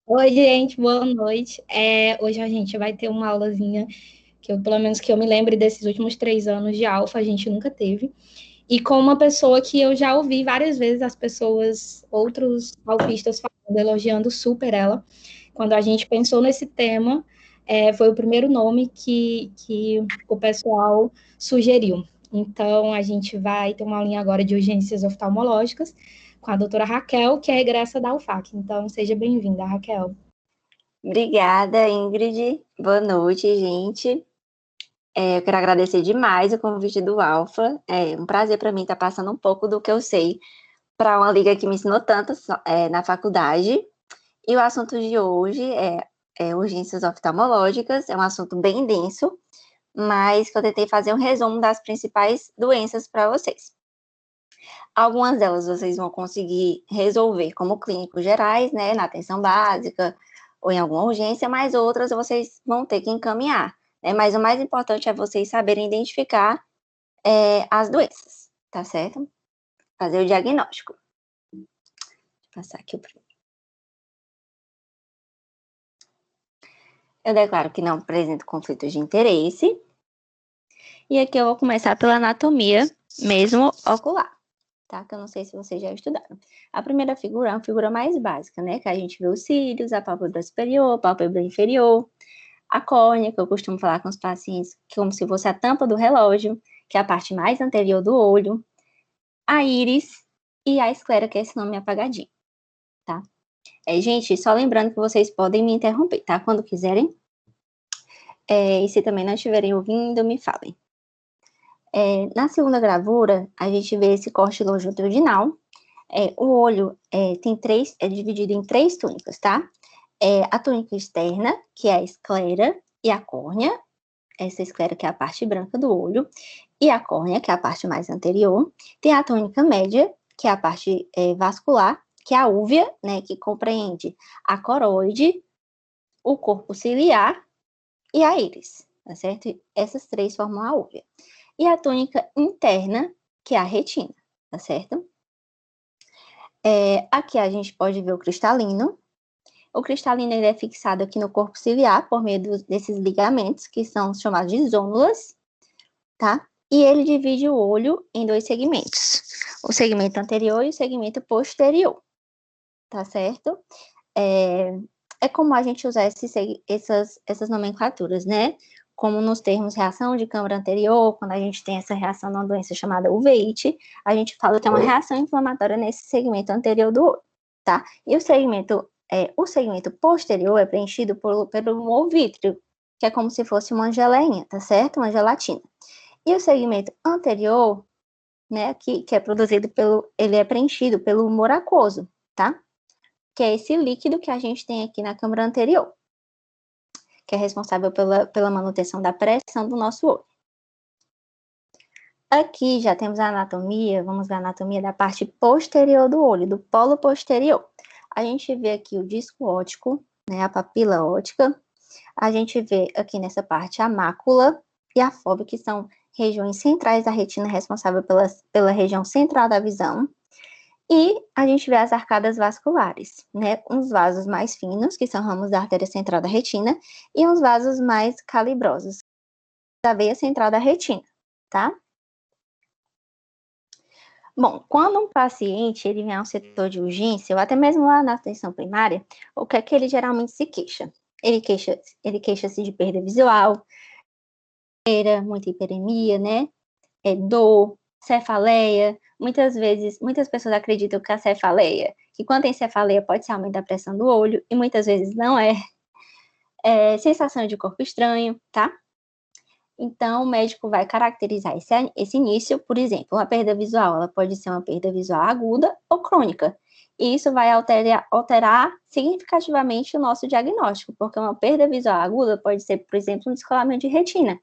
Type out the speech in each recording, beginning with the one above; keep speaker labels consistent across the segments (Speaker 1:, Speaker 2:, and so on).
Speaker 1: Oi, gente, boa noite. Hoje a gente vai ter uma aulazinha que eu, pelo menos que eu me lembre desses últimos 3 anos de alfa, a gente nunca teve. E com uma pessoa que eu já ouvi várias vezes as pessoas, outros alfistas falando, elogiando super ela. Quando a gente pensou nesse tema, foi o primeiro nome que o pessoal sugeriu. Então, a gente vai ter uma linha agora de urgências oftalmológicas com a doutora Raquel, que é egressa da UFAC. Então, seja bem-vinda, Raquel.
Speaker 2: Obrigada, Ingrid. Boa noite, gente. Eu quero agradecer demais o convite do Alfa. É um prazer para mim estar passando um pouco do que eu sei para uma liga que me ensinou tanto na faculdade. E o assunto de hoje é urgências oftalmológicas. É um assunto bem denso, mas que eu tentei fazer um resumo das principais doenças para vocês. Algumas delas vocês vão conseguir resolver como clínicos gerais, né, na atenção básica ou em alguma urgência, mas outras vocês vão ter que encaminhar, né? Mas o mais importante é vocês saberem identificar as doenças, tá certo? Fazer o diagnóstico. Vou passar aqui o primeiro. Eu declaro que não apresento conflito de interesse. E aqui eu vou começar pela anatomia mesmo ocular, tá? Que eu não sei se vocês já estudaram. A primeira figura é uma figura mais básica, né? Que a gente vê os cílios, a pálpebra superior, a pálpebra inferior, a córnea, que eu costumo falar com os pacientes como se fosse a tampa do relógio, que é a parte mais anterior do olho, a íris e a esclera, que é esse nome apagadinho, tá? Gente, só lembrando que vocês podem me interromper, tá? Quando quiserem. E se também não estiverem ouvindo, me falem. Na segunda gravura, a gente vê esse corte longitudinal. O olho é dividido em 3 túnicas, tá? A túnica externa, que é a esclera, e a córnea, essa esclera que é a parte branca do olho, e a córnea, que é a parte mais anterior. Tem a túnica média, que é a parte vascular, que é a úvea, né, que compreende a coroide, o corpo ciliar e a íris, tá certo? Essas 3 formam a úvea. E a túnica interna, que é a retina, tá certo? Aqui a gente pode ver o cristalino. O cristalino ele é fixado aqui no corpo ciliar por meio desses ligamentos, que são chamados de zônulas, tá? E ele divide o olho em 2 segmentos, o segmento anterior e o segmento posterior, tá certo? É comum a gente usar essas nomenclaturas, né? Como nos termos reação de câmara anterior, quando a gente tem essa reação numa doença chamada uveíte, a gente fala que é uma reação inflamatória nesse segmento anterior do olho, tá? E o segmento posterior é preenchido pelo humor vítreo, que é como se fosse uma geleinha, tá certo? Uma gelatina. E o segmento anterior, né, que é ele é preenchido pelo humor aquoso, tá? Que é esse líquido que a gente tem aqui na câmara anterior, que é responsável pela manutenção da pressão do nosso olho. Aqui já temos a anatomia, vamos ver a anatomia da parte posterior do olho, do polo posterior. A gente vê aqui o disco óptico, né, a papila óptica. A gente vê aqui nessa parte a mácula e a fóvea, que são regiões centrais da retina responsável pela região central da visão. E a gente vê as arcadas vasculares, né? Uns vasos mais finos, que são ramos da artéria central da retina, e uns vasos mais calibrosos, da veia central da retina, tá? Bom, quando um paciente ele vem ao setor de urgência, ou até mesmo lá na atenção primária, o que é que ele geralmente se queixa? Ele queixa-se de perda visual, muita hiperemia, né? Dor, cefaleia. Muitas vezes, muitas pessoas acreditam que a cefaleia, que quando tem cefaleia pode ser aumento da pressão do olho, e muitas vezes não é. Sensação de corpo estranho, tá? Então, o médico vai caracterizar esse início, por exemplo, uma perda visual, ela pode ser uma perda visual aguda ou crônica. E isso vai alterar significativamente o nosso diagnóstico, porque uma perda visual aguda pode ser, por exemplo, um descolamento de retina.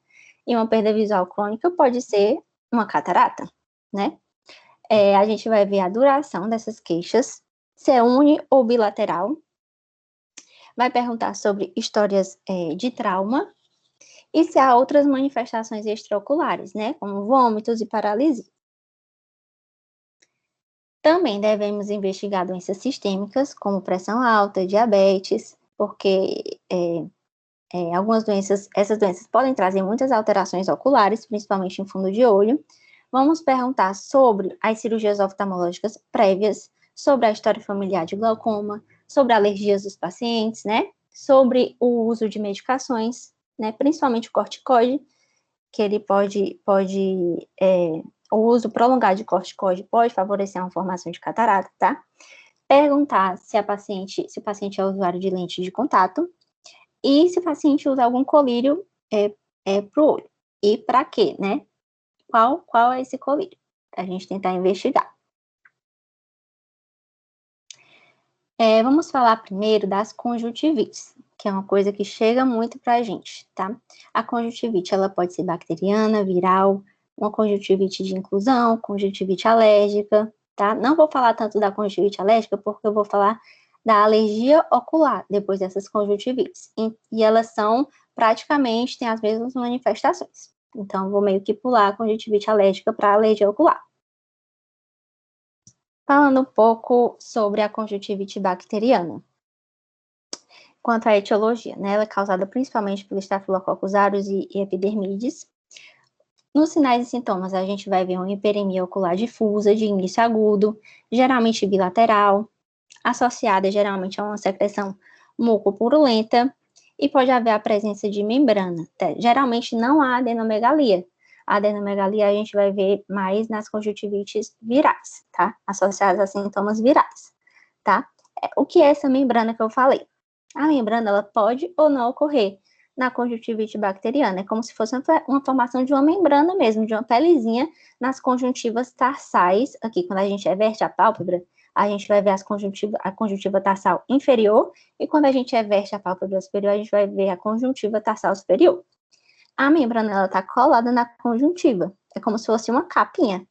Speaker 2: E uma perda visual crônica pode ser uma catarata, né? A gente vai ver a duração dessas queixas, se é uni ou bilateral. Vai perguntar sobre histórias de trauma e se há outras manifestações extraoculares, né? Como vômitos e paralisia. Também devemos investigar doenças sistêmicas, como pressão alta, diabetes, porque essas doenças podem trazer muitas alterações oculares, principalmente em fundo de olho. Vamos perguntar sobre as cirurgias oftalmológicas prévias, sobre a história familiar de glaucoma, sobre alergias dos pacientes, né? Sobre o uso de medicações, né? Principalmente o corticoide, que ele o uso prolongado de corticoide pode favorecer uma formação de catarata, tá? Perguntar se o paciente é usuário de lente de contato e se o paciente usa algum colírio para o olho. E para quê, né? Qual é esse colírio? Para a gente tentar investigar. Vamos falar primeiro das conjuntivites, que é uma coisa que chega muito para a gente, tá? A conjuntivite, ela pode ser bacteriana, viral, uma conjuntivite de inclusão, conjuntivite alérgica, tá? Não vou falar tanto da conjuntivite alérgica, porque eu vou falar da alergia ocular, depois dessas conjuntivites. E elas têm as mesmas manifestações. Então, vou meio que pular a conjuntivite alérgica para a alergia ocular. Falando um pouco sobre a conjuntivite bacteriana. Quanto à etiologia, né, ela é causada principalmente pelo Staphylococcus aureus e epidermides. Nos sinais e sintomas, a gente vai ver uma hiperemia ocular difusa, de início agudo, geralmente bilateral, associada geralmente a uma secreção mucopurulenta, e pode haver a presença de membrana. Geralmente não há adenomegalia. A adenomegalia a gente vai ver mais nas conjuntivites virais, tá? Associadas a sintomas virais, tá? O que é essa membrana que eu falei? A membrana, ela pode ou não ocorrer na conjuntivite bacteriana. É como se fosse uma formação de uma membrana mesmo, de uma pelezinha nas conjuntivas tarsais. Aqui, quando a gente reverte a pálpebra, a gente vai ver a conjuntiva tarsal inferior, e quando a gente reverte a pálpebra superior, a gente vai ver a conjuntiva tarsal superior. A membrana, ela tá colada na conjuntiva. É como se fosse uma capinha.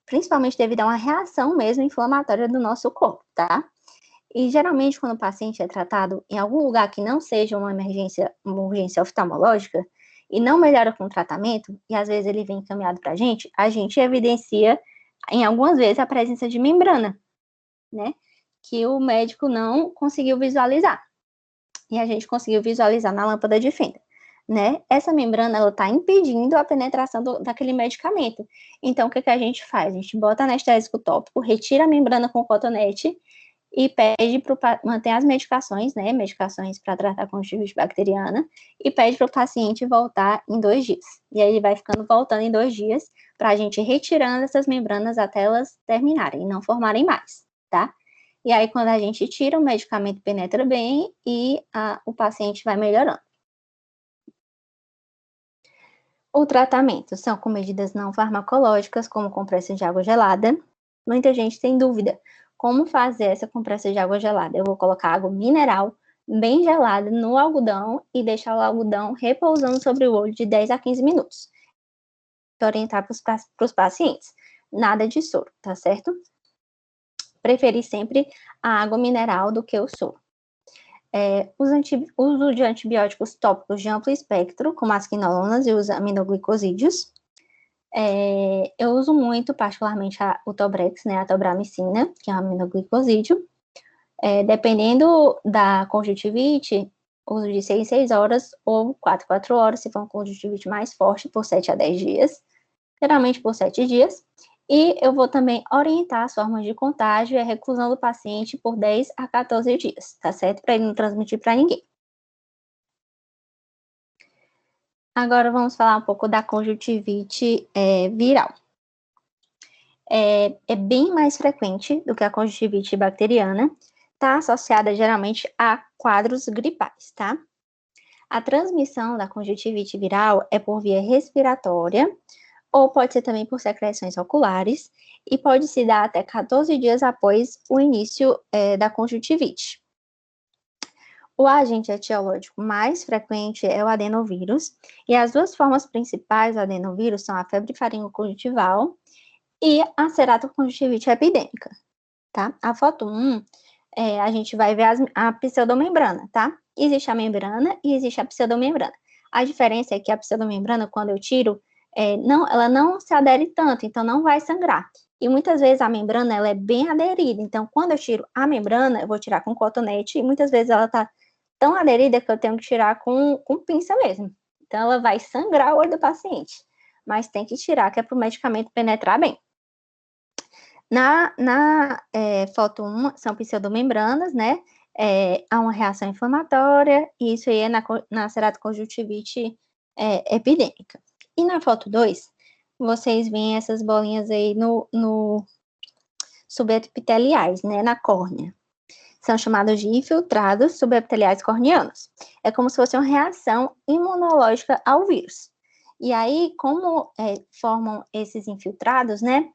Speaker 2: Principalmente devido a uma reação mesmo inflamatória do nosso corpo, tá? E geralmente, quando o paciente é tratado em algum lugar que não seja uma urgência oftalmológica, e não melhora com o tratamento, e às vezes ele vem encaminhado para a gente evidencia, em algumas vezes, a presença de membrana, né? Que o médico não conseguiu visualizar. E a gente conseguiu visualizar na lâmpada de fenda, né? Essa membrana, ela está impedindo a penetração daquele medicamento. Então, o que a gente faz? A gente bota anestésico tópico, retira a membrana com cotonete e pede para manter as medicações, né? Medicações para tratar a conjuntivite bacteriana, e pede para o paciente voltar em 2 dias. E aí ele vai voltando em 2 dias, para a gente ir retirando essas membranas até elas terminarem e não formarem mais, tá? E aí, quando a gente tira, o medicamento penetra bem e o paciente vai melhorando. O tratamento são com medidas não farmacológicas, como compressa de água gelada. Muita gente tem dúvida como fazer essa compressa de água gelada. Eu vou colocar água mineral bem gelada no algodão e deixar o algodão repousando sobre o olho de 10 a 15 minutos. Orientar para os pacientes. Nada de soro, tá certo? Preferir sempre a água mineral do que o soro. Uso de antibióticos tópicos de amplo espectro, como as quinolonas e os aminoglicosídeos. Eu uso muito, particularmente, o Tobrex, né, a tobramicina, que é um aminoglicosídeo. Dependendo da conjuntivite, uso de 6 em 6 horas ou 4 em 4 horas, se for uma conjuntivite mais forte, por 7 a 10 dias, geralmente por 7 dias. E eu vou também orientar as formas de contágio e a reclusão do paciente por 10 a 14 dias, tá certo? Para ele não transmitir para ninguém. Agora vamos falar um pouco da conjuntivite viral. É bem mais frequente do que a conjuntivite bacteriana, está associada geralmente a quadros gripais, tá? A transmissão da conjuntivite viral é por via respiratória, ou pode ser também por secreções oculares, e pode se dar até 14 dias após o início da conjuntivite. O agente etiológico mais frequente é o adenovírus, e as 2 formas principais do adenovírus são a febre faringoconjuntival e a ceratoconjuntivite epidêmica, tá? A foto 1, a gente vai ver a pseudomembrana, tá? Existe a membrana e existe a pseudomembrana. A diferença é que a pseudomembrana, quando eu tiro, ela não se adere tanto, então não vai sangrar. E muitas vezes a membrana, ela é bem aderida. Então, quando eu tiro a membrana, eu vou tirar com cotonete, e muitas vezes ela tá tão aderida que eu tenho que tirar com pinça mesmo. Então, ela vai sangrar o olho do paciente. Mas tem que tirar, que é para o medicamento penetrar bem. Na foto 1, são pseudomembranas, né? Há uma reação inflamatória, e isso aí é na ceratoconjuntivite epidêmica. E na foto 2, vocês veem essas bolinhas aí no subepiteliais, né? Na córnea. São chamados de infiltrados subepiteliais corneanos. É como se fosse uma reação imunológica ao vírus. E aí, como formam esses infiltrados, né?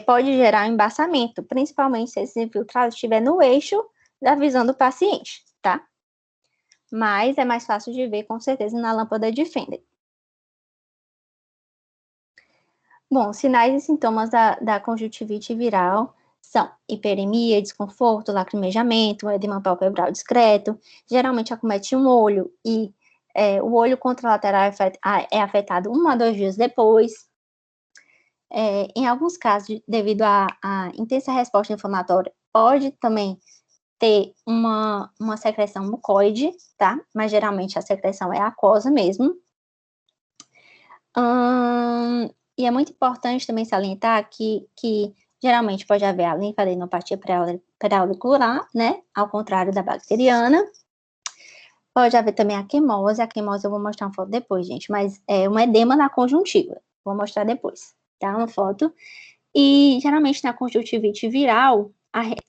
Speaker 2: Pode gerar embaçamento, principalmente se esses infiltrados estiver no eixo da visão do paciente, tá? Mas é mais fácil de ver, com certeza, na lâmpada de Fender. Bom, sinais e sintomas da conjuntivite viral são hiperemia, desconforto, lacrimejamento, edema palpebral discreto, geralmente acomete um olho e o olho contralateral é afetado 1 a 2 dias depois. Em alguns casos, devido à intensa resposta inflamatória, pode também ter uma secreção mucoide, tá? Mas geralmente a secreção é aquosa mesmo. E é muito importante também salientar que geralmente pode haver a linfadenopatia pré-auricular, né? Ao contrário da bacteriana. Pode haver também a quimose eu vou mostrar uma foto depois, gente, mas é um edema na conjuntiva. Vou mostrar depois, tá? Uma foto. E geralmente na conjuntivite viral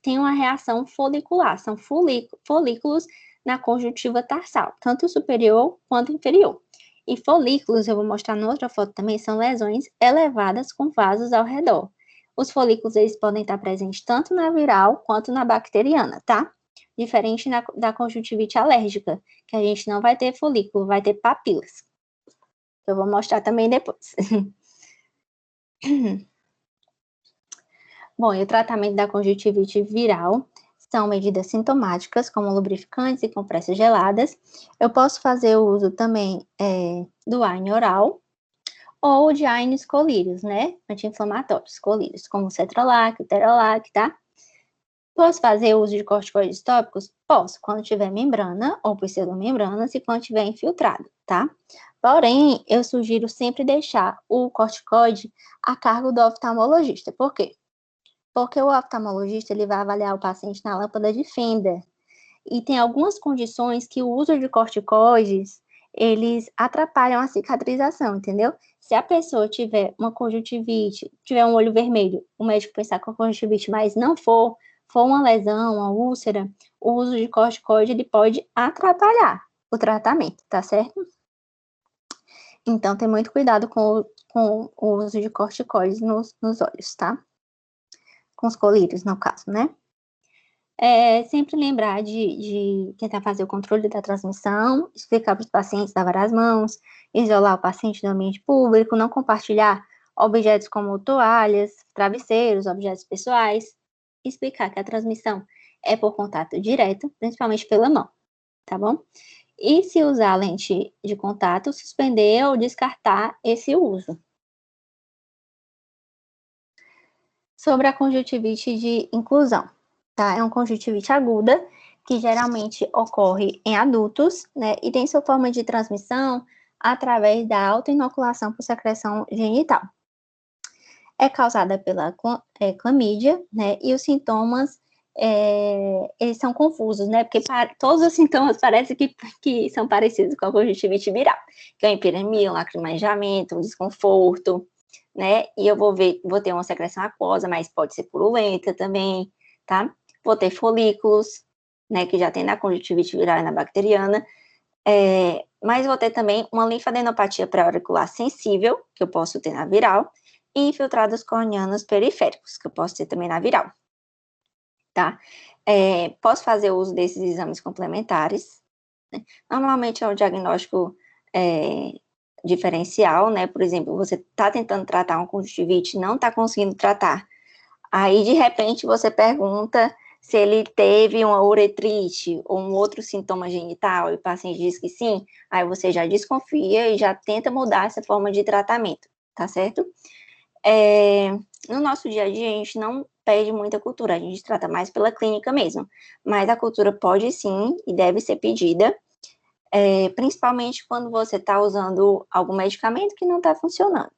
Speaker 2: tem uma reação folicular, são folículos na conjuntiva tarsal, tanto superior quanto inferior. E folículos, eu vou mostrar na outra foto também, são lesões elevadas com vasos ao redor. Os folículos, eles podem estar presentes tanto na viral quanto na bacteriana, tá? Diferente da conjuntivite alérgica, que a gente não vai ter folículo, vai ter papilas. Eu vou mostrar também depois. Bom, e o tratamento da conjuntivite viral são medidas sintomáticas, como lubrificantes e compressas geladas. Eu posso fazer o uso também do AINE oral ou de AINEs colírios, né? Anti-inflamatórios colírios, como Cetralac, Teralac, tá? Posso fazer uso de corticoides tópicos? Posso, quando tiver membrana ou pseudomembranas e quando tiver infiltrado, tá? Porém, eu sugiro sempre deixar o corticoide a cargo do oftalmologista. Por quê? Porque o oftalmologista ele vai avaliar o paciente na lâmpada de Fender. E tem algumas condições que o uso de corticoides, eles atrapalham a cicatrização, entendeu? Se a pessoa tiver uma conjuntivite, tiver um olho vermelho, o médico pensar com a conjuntivite, mas não for uma lesão, uma úlcera, o uso de corticoide, ele pode atrapalhar o tratamento, tá certo? Então, tem muito cuidado com o uso de corticoides nos olhos, tá? Com os colírios, no caso, né? Sempre lembrar de tentar fazer o controle da transmissão, explicar para os pacientes lavar as mãos, isolar o paciente do ambiente público, não compartilhar objetos como toalhas, travesseiros, objetos pessoais, explicar que a transmissão é por contato direto, principalmente pela mão, tá bom? E se usar lente de contato, suspender ou descartar esse uso. Sobre a conjuntivite de inclusão, tá? É uma conjuntivite aguda, que geralmente ocorre em adultos, né? E tem sua forma de transmissão através da autoinoculação por secreção genital. É causada pela clamídia, né? E os sintomas, eles são confusos, né? Porque todos os sintomas parecem que são parecidos com a conjuntivite viral, que é uma hiperemia, um lacrimejamento, um desconforto, né? E eu vou ter uma secreção aquosa, mas pode ser purulenta também, tá? Vou ter folículos, né? Que já tem na conjuntivite viral e na bacteriana. Mas vou ter também uma linfadenopatia pré-auricular sensível, que eu posso ter na viral, e infiltrados corneanos periféricos, que eu posso ter também na viral, tá? Posso fazer uso desses exames complementares, né? Normalmente é um diagnóstico diferencial, né? Por exemplo, você está tentando tratar uma conjuntivite, não está conseguindo tratar. Aí, de repente, você pergunta se ele teve uma uretrite ou um outro sintoma genital e o paciente diz que sim, aí você já desconfia e já tenta mudar essa forma de tratamento, tá certo? No nosso dia a dia, a gente não pede muita cultura, a gente trata mais pela clínica mesmo. Mas a cultura pode sim e deve ser pedida, principalmente quando você está usando algum medicamento que não está funcionando.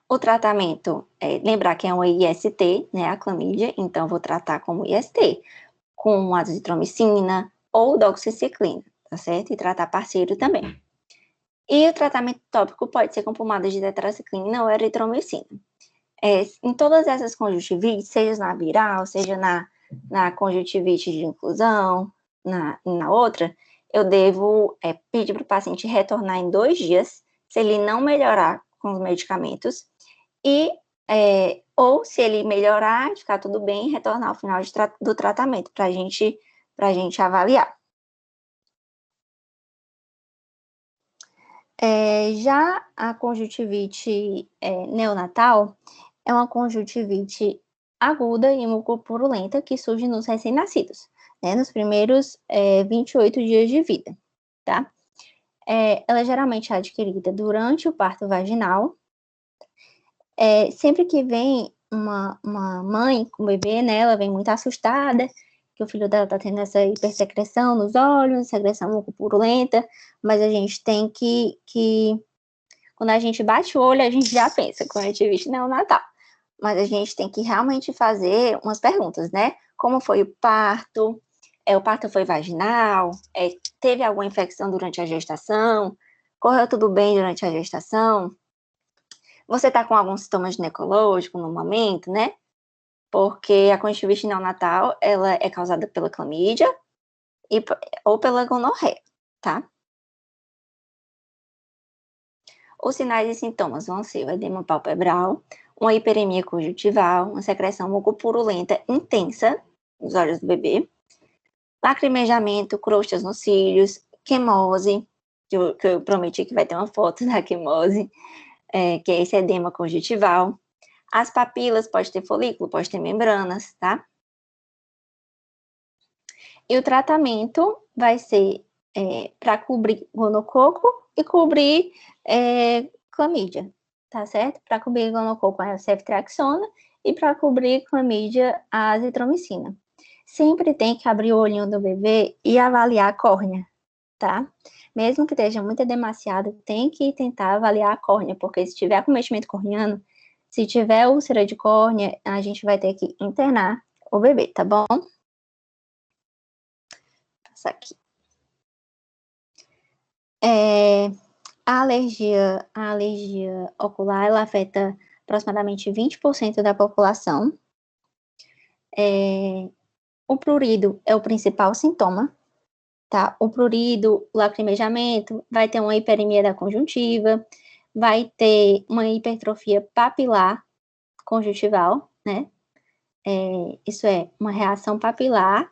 Speaker 2: O tratamento, lembrar que é um IST, né, a clamídia, então vou tratar como IST, com azitromicina ou doxiciclina, tá certo? E tratar parceiro também. E o tratamento tópico pode ser com pomadas de tetraciclina ou eritromicina. Em todas essas conjuntivites, seja na viral, seja na conjuntivite de inclusão, na outra, eu devo pedir para o paciente retornar em 2 dias, se ele não melhorar com os medicamentos, ou se ele melhorar, ficar tudo bem, retornar ao final do tratamento, para a gente avaliar. Já a conjuntivite neonatal é uma conjuntivite aguda e mucopurulenta que surge nos recém-nascidos, né, nos primeiros 28 dias de vida, tá? Ela é geralmente adquirida durante o parto vaginal. Sempre que vem uma mãe com bebê, né, ela vem muito assustada, que o filho dela tá tendo essa hipersecreção nos olhos, secreção mucopurulenta, mas a gente tem que quando a gente bate o olho, a gente já pensa, conjuntivite neonatal. Mas a gente tem que realmente fazer umas perguntas, né? Como foi o parto? O parto foi vaginal? Teve alguma infecção durante a gestação? Correu tudo bem durante a gestação? Você está com algum sintoma ginecológico no momento, né? Porque a conjuntivite neonatal, ela é causada pela clamídia ou pela gonorreia, tá? Os sinais e sintomas vão ser o edema palpebral, uma hiperemia conjuntival, uma secreção mucopurulenta intensa nos olhos do bebê, lacrimejamento, crostas nos cílios, quimose, que eu prometi que vai ter uma foto da quimose, que é esse edema conjuntival. As papilas, pode ter folículo, pode ter membranas, tá? E o tratamento vai ser para cobrir gonococo e cobrir clamídia, tá certo? Para cobrir gonococo a ceftriaxona e para cobrir clamídia a azitromicina. Sempre tem que abrir o olhinho do bebê e avaliar a córnea, tá? Mesmo que esteja muito demasiado, tem que tentar avaliar a córnea, porque se tiver acometimento corneano, se tiver úlcera de córnea, a gente vai ter que internar o bebê, tá bom? Passar aqui. A alergia ocular, ela afeta aproximadamente 20% da população. O prurido é o principal sintoma, tá? O prurido, o lacrimejamento, vai ter uma hiperemia da conjuntiva, vai ter uma hipertrofia papilar conjuntival, né? Isso é uma reação papilar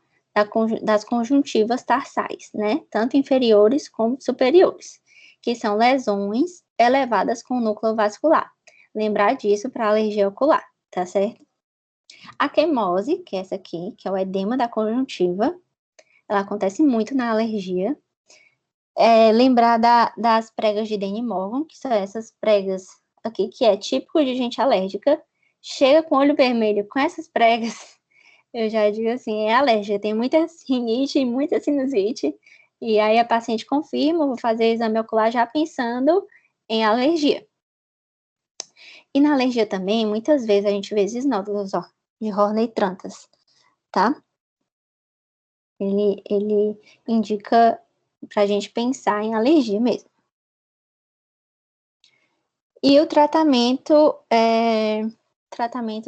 Speaker 2: das conjuntivas tarsais, né? Tanto inferiores como superiores, que são lesões elevadas com núcleo vascular. Lembrar disso para alergia ocular, tá certo? A quimose, que é essa aqui, que é o edema da conjuntiva, ela acontece muito na alergia. Lembrar das pregas de Danny Morgan, que são essas pregas aqui, que é típico de gente alérgica. Chega com olho vermelho com essas pregas, eu já digo assim, é alérgica, tem muita rinite, muita sinusite, e aí a paciente confirma, vou fazer exame ocular já pensando em alergia. E na alergia também, muitas vezes a gente vê esses nódulos, ó, de Horney-Trantas, tá? Ele indica pra gente pensar em alergia mesmo. E o tratamento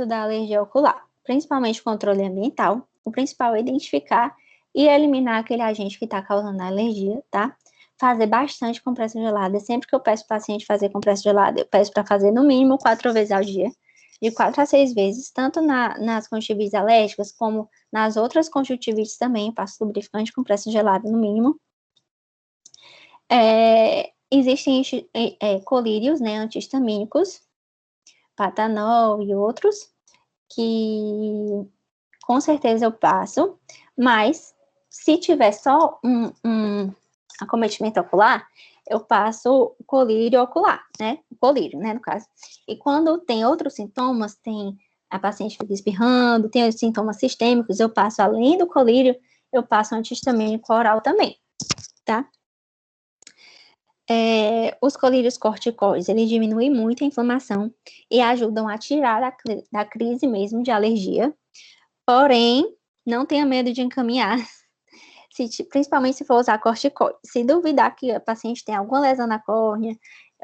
Speaker 2: da alergia ocular, principalmente controle ambiental. O principal é identificar e eliminar aquele agente que está causando a alergia, tá? Fazer bastante compressa gelada. Sempre que eu peço para o paciente fazer compressa gelada, eu peço para fazer no mínimo 4 vezes ao dia, de 4 a 6 vezes, tanto nas conjuntivites alérgicas, como nas outras conjuntivites também, eu passo lubrificante, compressa gelada no mínimo. Existem colírios, né, antihistamínicos, Patanol e outros, que com certeza eu passo, mas se tiver só um acometimento ocular, eu passo o colírio ocular, né? O colírio, né, no caso. E quando tem outros sintomas, a paciente fica espirrando, tem os sintomas sistêmicos, eu passo, além do colírio, eu passo anti-histamínico oral também, tá? Os colírios corticoides, eles diminuem muito a inflamação e ajudam a tirar da crise mesmo de alergia. Porém, não tenha medo de encaminhar, principalmente se for usar corticoide. Se duvidar que a paciente tem alguma lesão na córnea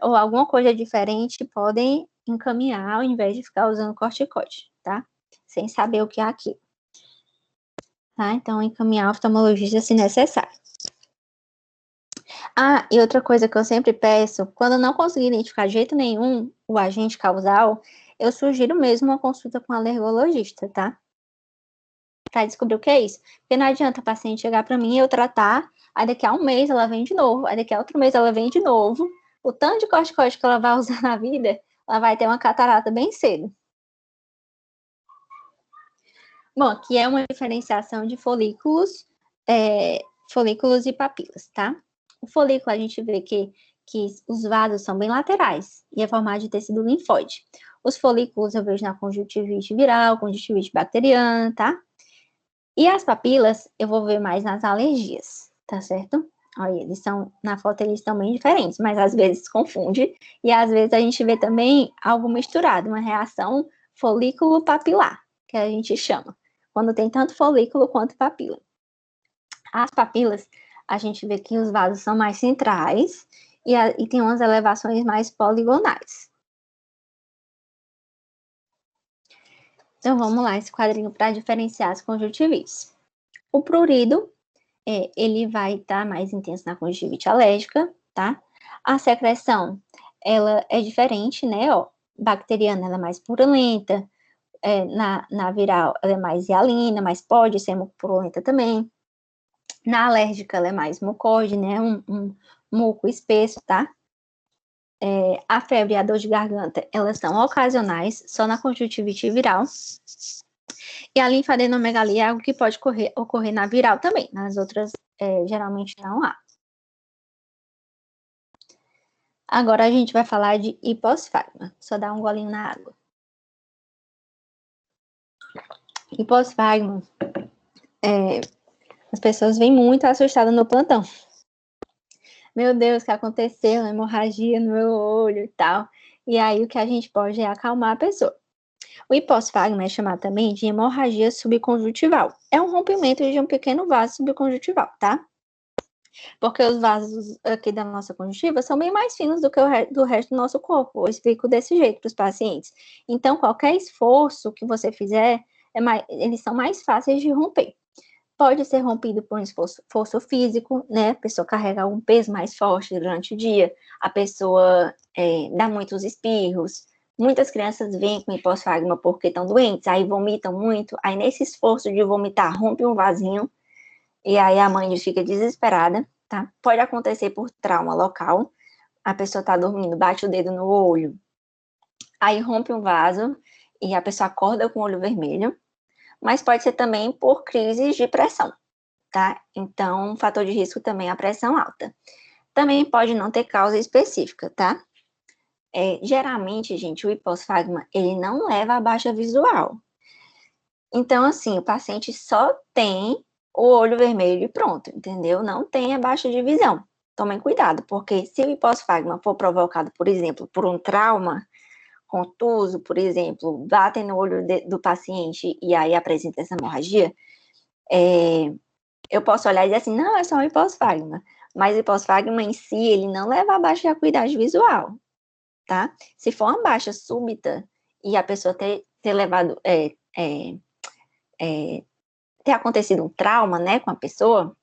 Speaker 2: ou alguma coisa diferente, podem encaminhar ao invés de ficar usando corticoide, tá? Sem saber o que é aquilo. Tá? Então, encaminhar ao oftalmologista se necessário. E outra coisa que eu sempre peço, quando eu não conseguir identificar de jeito nenhum o agente causal, eu sugiro mesmo uma consulta com o alergologista, tá? Pra descobrir o que é isso. Porque não adianta a paciente chegar pra mim e eu tratar, aí daqui a um mês ela vem de novo, aí daqui a outro mês ela vem de novo. O tanto de corticoide que ela vai usar na vida, ela vai ter uma catarata bem cedo. Bom, aqui é uma diferenciação de folículos e papilas, tá? O folículo, a gente vê que os vasos são bem laterais e é formado de tecido linfóide. Os folículos eu vejo na conjuntivite viral, conjuntivite bacteriana, tá? E as papilas eu vou ver mais nas alergias, tá certo? Olha, na foto eles estão bem diferentes, mas às vezes confunde. E às vezes a gente vê também algo misturado, uma reação folículo papilar, que a gente chama. Quando tem tanto folículo quanto papila. As papilas, a gente vê que os vasos são mais centrais e tem umas elevações mais poligonais. Então, vamos lá, esse quadrinho para diferenciar as conjuntivites. O prurido, ele vai estar mais intenso na conjuntivite alérgica, tá? A secreção, ela é diferente, né? Bacteriana, ela é mais purulenta. Na viral, ela é mais hialina, mas pode ser purulenta também. Na alérgica, ela é mais mucoide, né? Um muco espesso, tá? A febre e a dor de garganta, elas são ocasionais, só na conjuntivite viral. E a linfadenomegalia é algo que pode ocorrer na viral também. Nas outras, geralmente não há. Agora a gente vai falar de hiposfagma. Só dar um golinho na água. Hiposfagma, as pessoas vêm muito assustadas no plantão. Meu Deus, o que aconteceu? Hemorragia no meu olho e tal. E aí o que a gente pode é acalmar a pessoa. O hiposfagma é chamado também de hemorragia subconjuntival. É um rompimento de um pequeno vaso subconjuntival, tá? Porque os vasos aqui da nossa conjuntiva são bem mais finos do que do resto do nosso corpo. Eu explico desse jeito para os pacientes. Então, qualquer esforço que você fizer, eles são mais fáceis de romper. Pode ser rompido por um esforço físico, né? A pessoa carrega algum peso mais forte durante o dia, a pessoa dá muitos espirros. Muitas crianças vêm com hiposfagma porque estão doentes, aí vomitam muito, aí nesse esforço de vomitar, rompe um vasinho, e aí a mãe fica desesperada, tá? Pode acontecer por trauma local, a pessoa tá dormindo, bate o dedo no olho, aí rompe um vaso, e a pessoa acorda com o olho vermelho, mas pode ser também por crises de pressão, tá? Então, um fator de risco também é a pressão alta. Também pode não ter causa específica, tá? Geralmente, gente, o hiposfagma, ele não leva a baixa visual. Então, assim, o paciente só tem o olho vermelho e pronto, entendeu? Não tem a baixa de visão. Tomem cuidado, porque se o hiposfagma for provocado, por exemplo, por um trauma contuso, por exemplo, batem no olho do paciente e aí apresenta essa hemorragia, eu posso olhar e dizer assim, não, é só um hiposfagma. Mas o hiposfagma em si, ele não leva a baixa acuidade visual, tá? Se for uma baixa súbita e a pessoa ter levado, ter acontecido um trauma, né, com a pessoa,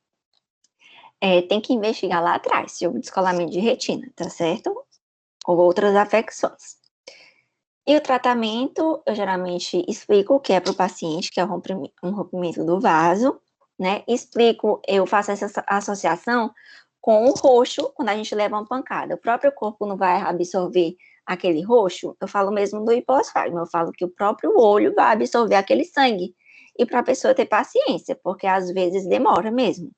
Speaker 2: tem que investigar lá atrás, se houve descolamento de retina, tá certo? Ou outras afecções. E o tratamento, eu geralmente explico o que é para o paciente, que é um rompimento do vaso, né? Eu faço essa associação com o roxo, quando a gente leva uma pancada. O próprio corpo não vai absorver aquele roxo, eu falo mesmo do hiposfagma, eu falo que o próprio olho vai absorver aquele sangue. E para a pessoa ter paciência, porque às vezes demora mesmo.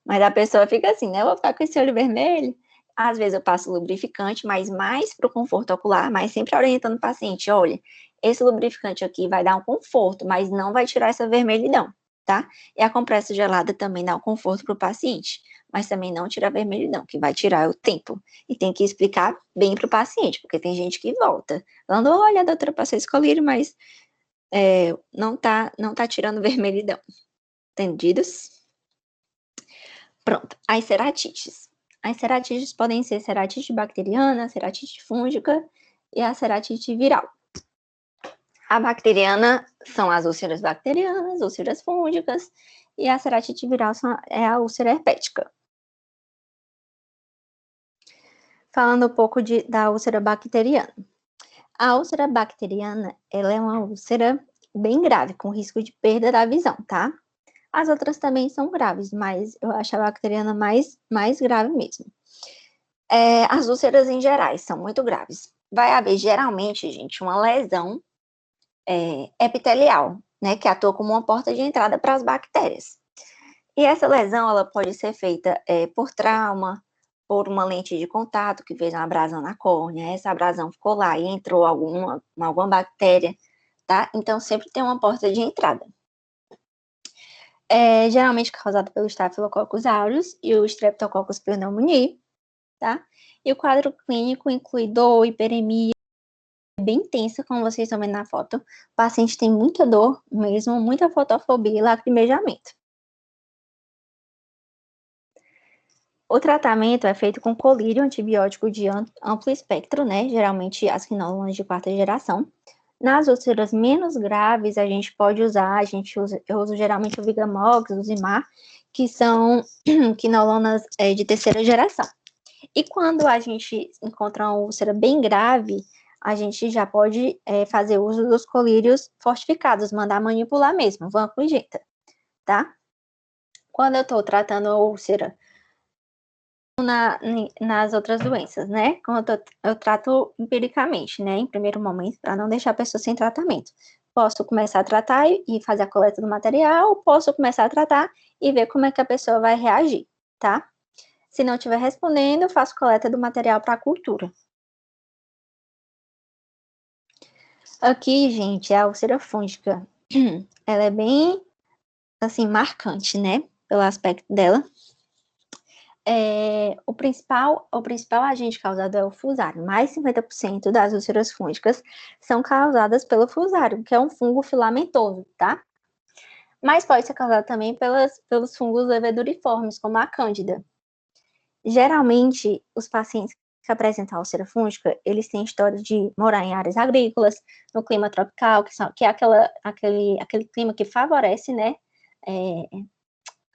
Speaker 2: Mas a pessoa fica assim, né? Eu vou ficar com esse olho vermelho. Às vezes eu passo lubrificante, mas mais para o conforto ocular, mas sempre orientando o paciente, olha, esse lubrificante aqui vai dar um conforto, mas não vai tirar essa vermelhidão, tá? E a compressa gelada também dá um conforto para o paciente, mas também não tira a vermelhidão, que vai tirar o tempo. E tem que explicar bem para o paciente, porque tem gente que volta, falando, olha, doutora, passei esse colírio, mas não tá tirando vermelhidão. Entendidos? Pronto. As ceratites. As ceratites podem ser ceratite bacteriana, ceratite fúngica e a ceratite viral. A bacteriana são as úlceras bacterianas, úlceras fúngicas, e a ceratite viral é a úlcera herpética. Falando um pouco da úlcera bacteriana. A úlcera bacteriana, ela é uma úlcera bem grave, com risco de perda da visão, tá? As outras também são graves, mas eu acho a bacteriana mais grave mesmo. As úlceras em geral são muito graves. Vai haver, geralmente, gente, uma lesão epitelial, né, que atua como uma porta de entrada para as bactérias. E essa lesão, ela pode ser feita por trauma, por uma lente de contato que fez uma abrasão na córnea, essa abrasão ficou lá e entrou alguma bactéria, tá? Então, sempre tem uma porta de entrada. Geralmente causado pelo Staphylococcus aureus e o Streptococcus pneumoniae, tá? E o quadro clínico inclui dor, hiperemia, bem intensa, como vocês estão vendo na foto. O paciente tem muita dor mesmo, muita fotofobia e lacrimejamento. O tratamento é feito com colírio antibiótico de amplo espectro, né? Geralmente as quinolonas de quarta geração. Nas úlceras menos graves, a gente pode usar, eu uso geralmente o Vigamox, o Zimar, que são quinolonas de terceira geração. E quando a gente encontra uma úlcera bem grave, a gente já pode fazer uso dos colírios fortificados, mandar manipular mesmo, vancomicina, tá? Quando eu estou tratando a úlcera nas outras doenças, né? Quando eu trato empiricamente, né? Em primeiro momento, para não deixar a pessoa sem tratamento. Posso começar a tratar e fazer a coleta do material, posso começar a tratar e ver como é que a pessoa vai reagir, tá? Se não estiver respondendo, faço coleta do material para cultura. Aqui, gente, é a úlcera fúngica. Ela é bem, assim, marcante, né? Pelo aspecto dela. O principal agente causado é o fusário. Mais 50% das úlceras fúngicas são causadas pelo fusário, que é um fungo filamentoso, tá? Mas pode ser causado também pelos fungos leveduriformes, como a cândida. Geralmente, os pacientes que apresentam úlcera fúngica, eles têm história de morar em áreas agrícolas, no clima tropical, que é aquele clima que favorece, né,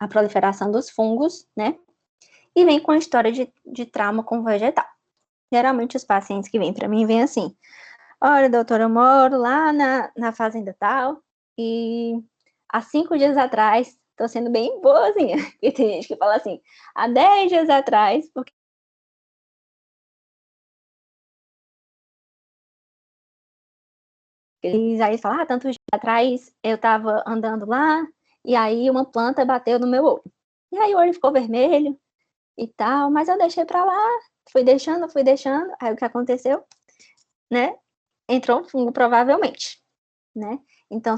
Speaker 2: a proliferação dos fungos, né, e vem com a história de trauma com vegetal. Geralmente, os pacientes que vêm para mim vêm assim, olha, doutora, eu moro lá na fazenda tal, e há 5 dias atrás, estou sendo bem boazinha, e tem gente que fala assim, há 10 dias atrás, porque eles aí falam, tantos dias atrás eu estava andando lá, e aí uma planta bateu no meu olho. E aí o olho ficou vermelho e tal, mas eu deixei para lá, fui deixando, aí o que aconteceu, né? Entrou um fungo provavelmente, né? Então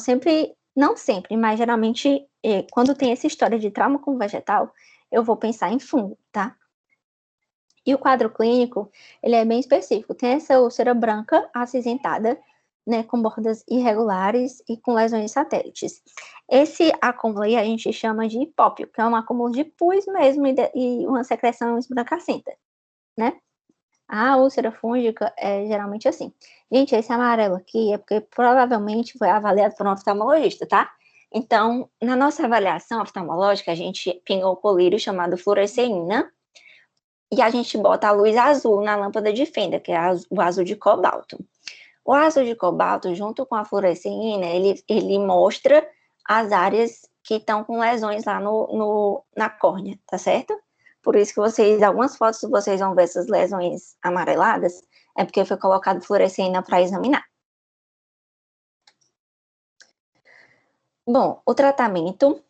Speaker 2: não sempre, mas geralmente quando tem essa história de trauma com vegetal, eu vou pensar em fungo, tá? E o quadro clínico, ele é bem específico. Tem essa úlcera branca acinzentada, né, com bordas irregulares e com lesões satélites. Esse acúmulo aí a gente chama de hipópio, que é um acúmulo de pus mesmo e uma secreção esbranquiçenta, né? A úlcera fúngica é geralmente assim. Gente, esse amarelo aqui é porque provavelmente foi avaliado por um oftalmologista, tá? Então, na nossa avaliação oftalmológica, a gente pingou o colírio chamado fluoresceína, e a gente bota a luz azul na lâmpada de fenda, que é o azul de cobalto. O azul de cobalto, junto com a fluoresceína, ele mostra as áreas que estão com lesões lá na córnea, tá certo? Por isso que algumas fotos vocês vão ver essas lesões amareladas, é porque foi colocado fluoresceína para examinar. Bom, o tratamento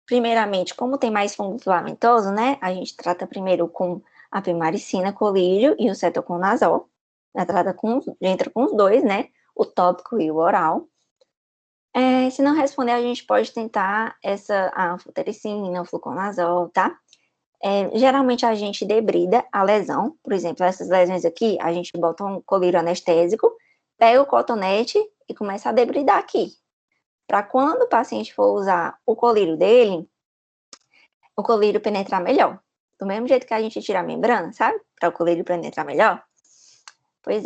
Speaker 2: primeiramente, como tem mais fungo filamentoso, né, a gente trata primeiro com a pimaricina, colírio e o cetoconazol. Entra com os dois, né? O tópico e o oral. Se não responder, a gente pode tentar a anfotericina, o fluconazol, tá? Geralmente a gente debrida a lesão, por exemplo, essas lesões aqui, a gente bota um colírio anestésico, pega o cotonete e começa a debridar aqui. Para quando o paciente for usar o colírio dele, o colírio penetrar melhor. Do mesmo jeito que a gente tira a membrana, sabe? Para o colírio penetrar melhor. Pois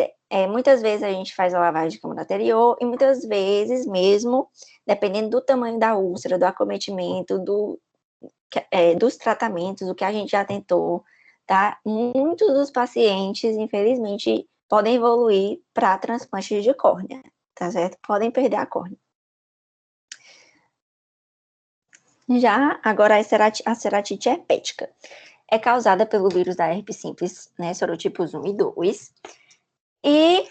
Speaker 2: muitas vezes a gente faz a lavagem de câmara anterior e muitas vezes mesmo, dependendo do tamanho da úlcera, do acometimento, dos tratamentos, do que a gente já tentou, tá? Muitos dos pacientes, infelizmente, podem evoluir para transplantes de córnea, tá certo? Podem perder a córnea. Já agora a ceratite herpética é causada pelo vírus da herpes simples, né, sorotipos 1 e 2, e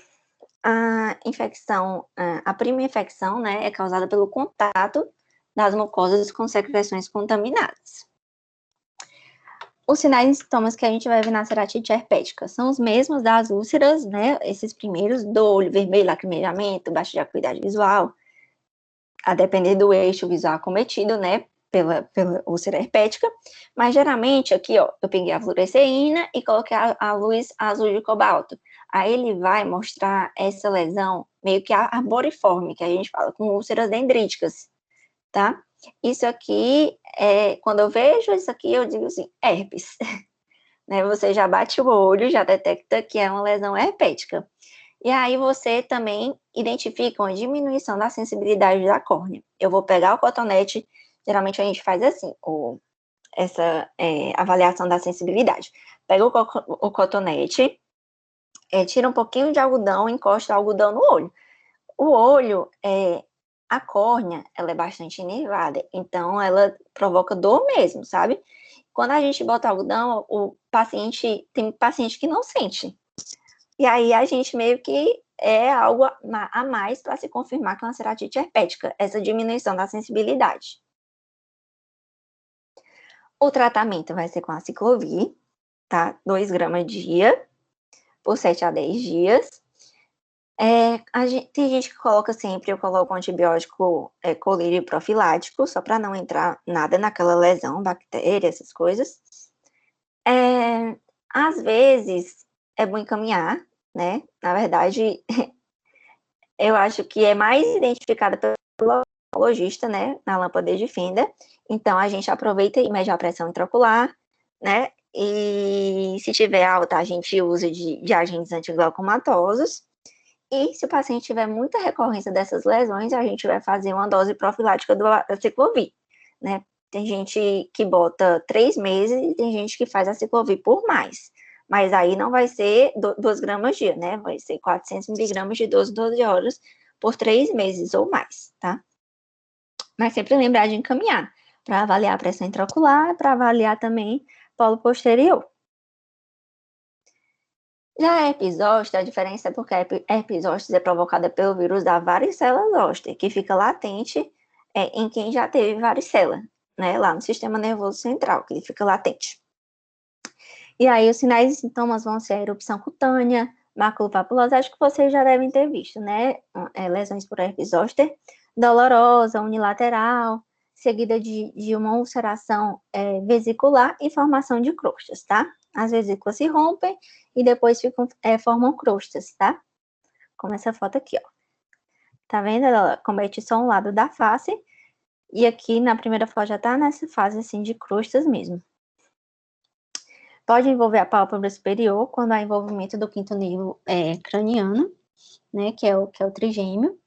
Speaker 2: a primeira infecção, né, é causada pelo contato das mucosas com secreções contaminadas. Os sinais e sintomas que a gente vai ver na ceratite herpética são os mesmos das úlceras, né, esses primeiros, do olho vermelho, lacrimejamento, baixa de acuidade visual, a depender do eixo visual acometido, né, pela úlcera herpética, mas geralmente aqui, ó, eu peguei a fluoresceína e coloquei a luz azul de cobalto. Aí ele vai mostrar essa lesão meio que arboriforme, que a gente fala, com úlceras dendríticas, tá? Isso aqui, quando eu vejo isso aqui, eu digo assim, herpes. Né? Você já bate o olho, já detecta que é uma lesão herpética. E aí você também identifica uma diminuição da sensibilidade da córnea. Eu vou pegar o cotonete, geralmente a gente faz assim, essa avaliação da sensibilidade. Pega o cotonete, tira um pouquinho de algodão, encosta o algodão no olho. O olho, a córnea, ela é bastante enervada, então ela provoca dor mesmo, sabe? Quando a gente bota algodão, tem paciente que não sente. E aí a gente meio que algo a mais para se confirmar que é uma ceratite herpética, essa diminuição da sensibilidade. O tratamento vai ser com a ciclovir, tá? 2 gramas dia, por 7 a 10 dias. Tem gente que coloca sempre, eu coloco um antibiótico colírio profilático, só para não entrar nada naquela lesão, bactéria, essas coisas. Às vezes, é bom encaminhar, né? Na verdade, eu acho que é mais identificada pelo oncologista, né? Na lâmpada de Fenda. Então, a gente aproveita e mede a pressão intraocular, né? E se tiver alta, a gente usa de agentes antiglaucomatosos. E se o paciente tiver muita recorrência dessas lesões, a gente vai fazer uma dose profilática da ciclovir, né? Tem gente que bota 3 meses e tem gente que faz a ciclovir por mais. Mas aí não vai ser 2 gramas dia, né? Vai ser 400 miligramas de 12 horas por 3 meses ou mais, tá? Mas sempre lembrar de encaminhar para avaliar a pressão intraocular, para avaliar também polo posterior. Já a herpes zoster, a diferença é porque a herpes zoster é provocada pelo vírus da varicela zoster, que fica latente em quem já teve varicela, né, lá no sistema nervoso central, que ele fica latente. E aí os sinais e sintomas vão ser a erupção cutânea, maculopapulosa, acho que vocês já devem ter visto, né, lesões por herpes zoster, dolorosa, unilateral, seguida de uma ulceração vesicular e formação de crostas, tá? As vesículas se rompem e depois formam crostas, tá? Como essa foto aqui, ó. Tá vendo? Ela comete só um lado da face e aqui na primeira foto já tá nessa fase, assim, de crostas mesmo. Pode envolver a pálpebra superior quando há envolvimento do quinto nervo craniano, né, que é o trigêmeo.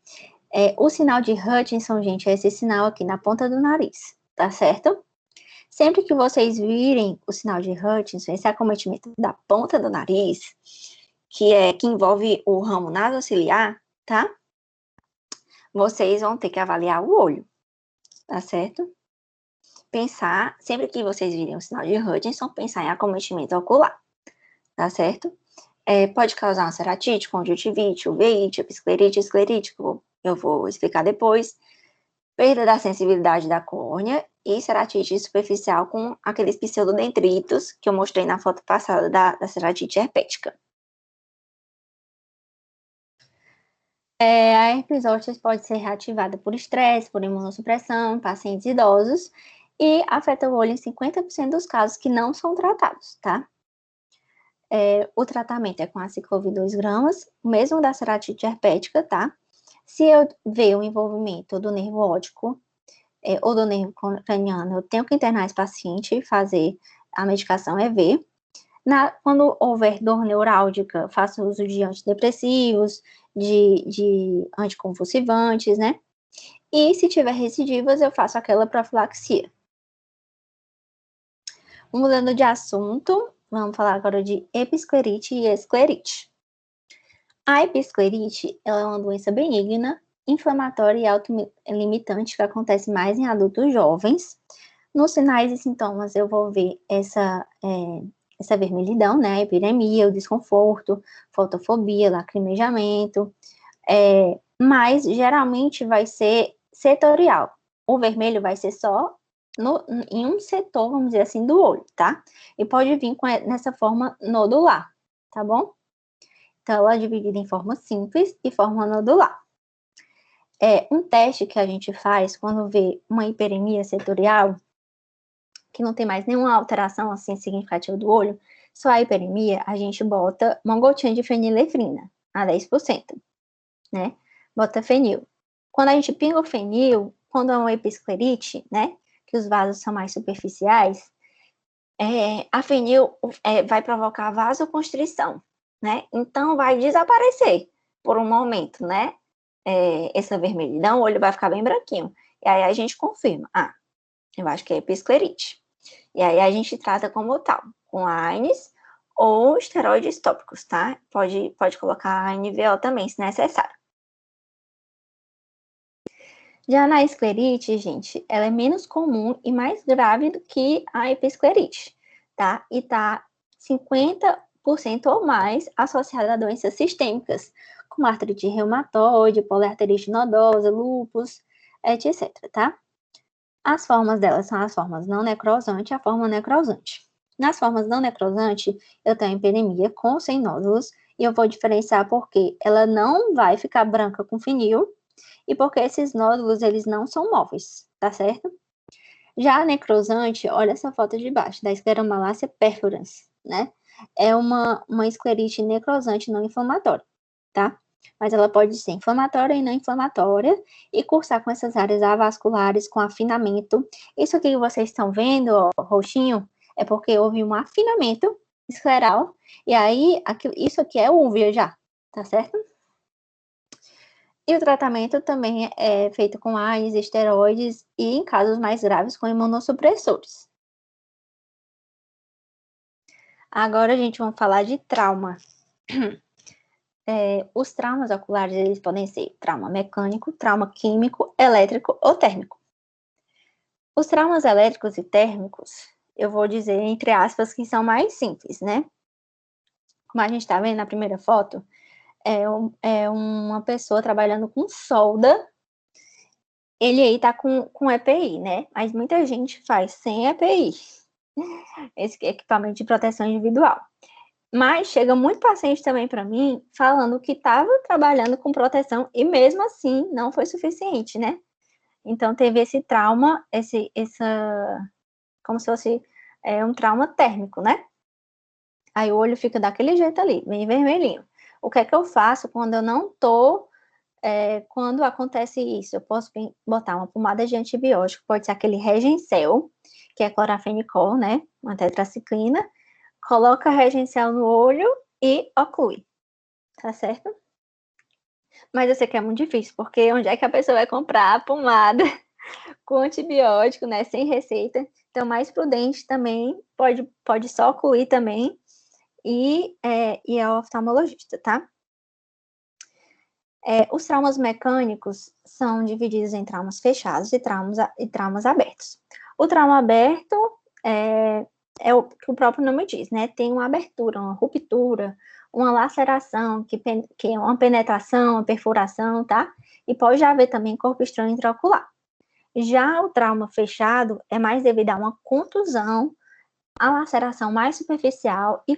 Speaker 2: O sinal de Hutchinson, gente, é esse sinal aqui na ponta do nariz, tá certo? Sempre que vocês virem o sinal de Hutchinson, esse acometimento da ponta do nariz, que envolve o ramo nasociliar, tá? Vocês vão ter que avaliar o olho, tá certo? Pensar, sempre que vocês virem o sinal de Hutchinson, pensar em acometimento ocular, tá certo? Pode causar uma ceratite, conjuntivite, uveíte, episclerite, esclerite, eu vou explicar depois. Perda da sensibilidade da córnea e ceratite superficial com aqueles pseudodendritos que eu mostrei na foto passada da ceratite herpética. A herpes zoster pode ser reativada por estresse, por imunossupressão em pacientes idosos e afeta o olho em 50% dos casos que não são tratados, tá? O tratamento é com aciclovir 2 gramas, o mesmo da ceratite herpética, tá? Se eu ver o envolvimento do nervo óptico ou do nervo craniano, eu tenho que internar esse paciente e fazer a medicação EV. Quando houver dor neurálgica, faço uso de antidepressivos, de anticonvulsivantes, né? E se tiver recidivas, eu faço aquela profilaxia. Mudando de assunto, vamos falar agora de episclerite e esclerite. A episclerite ela é uma doença benigna, inflamatória e autolimitante que acontece mais em adultos jovens. Nos sinais e sintomas eu vou ver essa vermelhidão, né, a epidemia, o desconforto, fotofobia, lacrimejamento, mas geralmente vai ser setorial. O vermelho vai ser só em um setor, vamos dizer assim, do olho, tá? E pode vir nessa forma nodular, tá bom? Então, ela é dividida em forma simples e forma nodular. Um teste que a gente faz quando vê uma hiperemia setorial, que não tem mais nenhuma alteração assim significativa do olho, só a hiperemia, a gente bota uma gotinha de fenilefrina, a 10%, né? Bota fenil. Quando a gente pinga o fenil, quando é uma episclerite, né, que os vasos são mais superficiais, a fenil vai provocar vasoconstrição, né? Então, vai desaparecer por um momento, né? Essa vermelhidão, o olho vai ficar bem branquinho. E aí a gente confirma, eu acho que é episclerite. E aí a gente trata como tal, com AINES ou esteroides tópicos, tá? Pode colocar a NVO também, se necessário. Já na esclerite, gente, ela é menos comum e mais grave do que a episclerite, tá? E tá 50% ou mais associada a doenças sistêmicas, como artrite reumatoide, poliarterite nodosa, lúpus, etc, tá? As formas delas são as formas não necrosante e a forma necrosante. Nas formas não necrosante, eu tenho epidemia com ou sem nódulos, e eu vou diferenciar porque ela não vai ficar branca com fenil, e porque esses nódulos, eles não são móveis, tá certo? Já a necrosante, olha essa foto de baixo, da Scleromalácia perforans, né? É uma esclerite necrosante não inflamatória, tá? Mas ela pode ser inflamatória e não inflamatória, e cursar com essas áreas avasculares com afinamento. Isso aqui que vocês estão vendo, ó, roxinho, é porque houve um afinamento escleral, e aí isso aqui é úvea já, tá certo? E o tratamento também é feito com AINES, esteroides e, em casos mais graves, com imunossupressores. Agora, gente, vamos falar de trauma. Os traumas oculares, eles podem ser trauma mecânico, trauma químico, elétrico ou térmico. Os traumas elétricos e térmicos, eu vou dizer, entre aspas, que são mais simples, né? Como a gente está vendo na primeira foto, é uma pessoa trabalhando com solda. Ele aí tá com EPI, né? Mas muita gente faz sem EPI, esse equipamento de proteção individual. Mas chega muito paciente também para mim falando que estava trabalhando com proteção e mesmo assim não foi suficiente, né? Então teve esse trauma, como se fosse um trauma térmico, né? Aí o olho fica daquele jeito ali, bem vermelhinho. O que é que eu faço quando eu não tô quando acontece isso? Eu posso botar uma pomada de antibiótico, pode ser aquele Regencel, que é clorafenicol, né? Uma tetraciclina. Coloca Regencel no olho e oclui. Tá certo? Mas eu sei que é muito difícil, porque onde é que a pessoa vai comprar a pomada com antibiótico, né? Sem receita. Então, mais prudente também, pode só ocluir também. E é o oftalmologista, tá? Os traumas mecânicos são divididos em traumas fechados e traumas abertos. O trauma aberto é o que o próprio nome diz, né? Tem uma abertura, uma ruptura, uma laceração, que é uma penetração, uma perfuração, tá? E pode haver também corpo estranho intraocular. Já o trauma fechado é mais devido a uma contusão, a laceração mais superficial e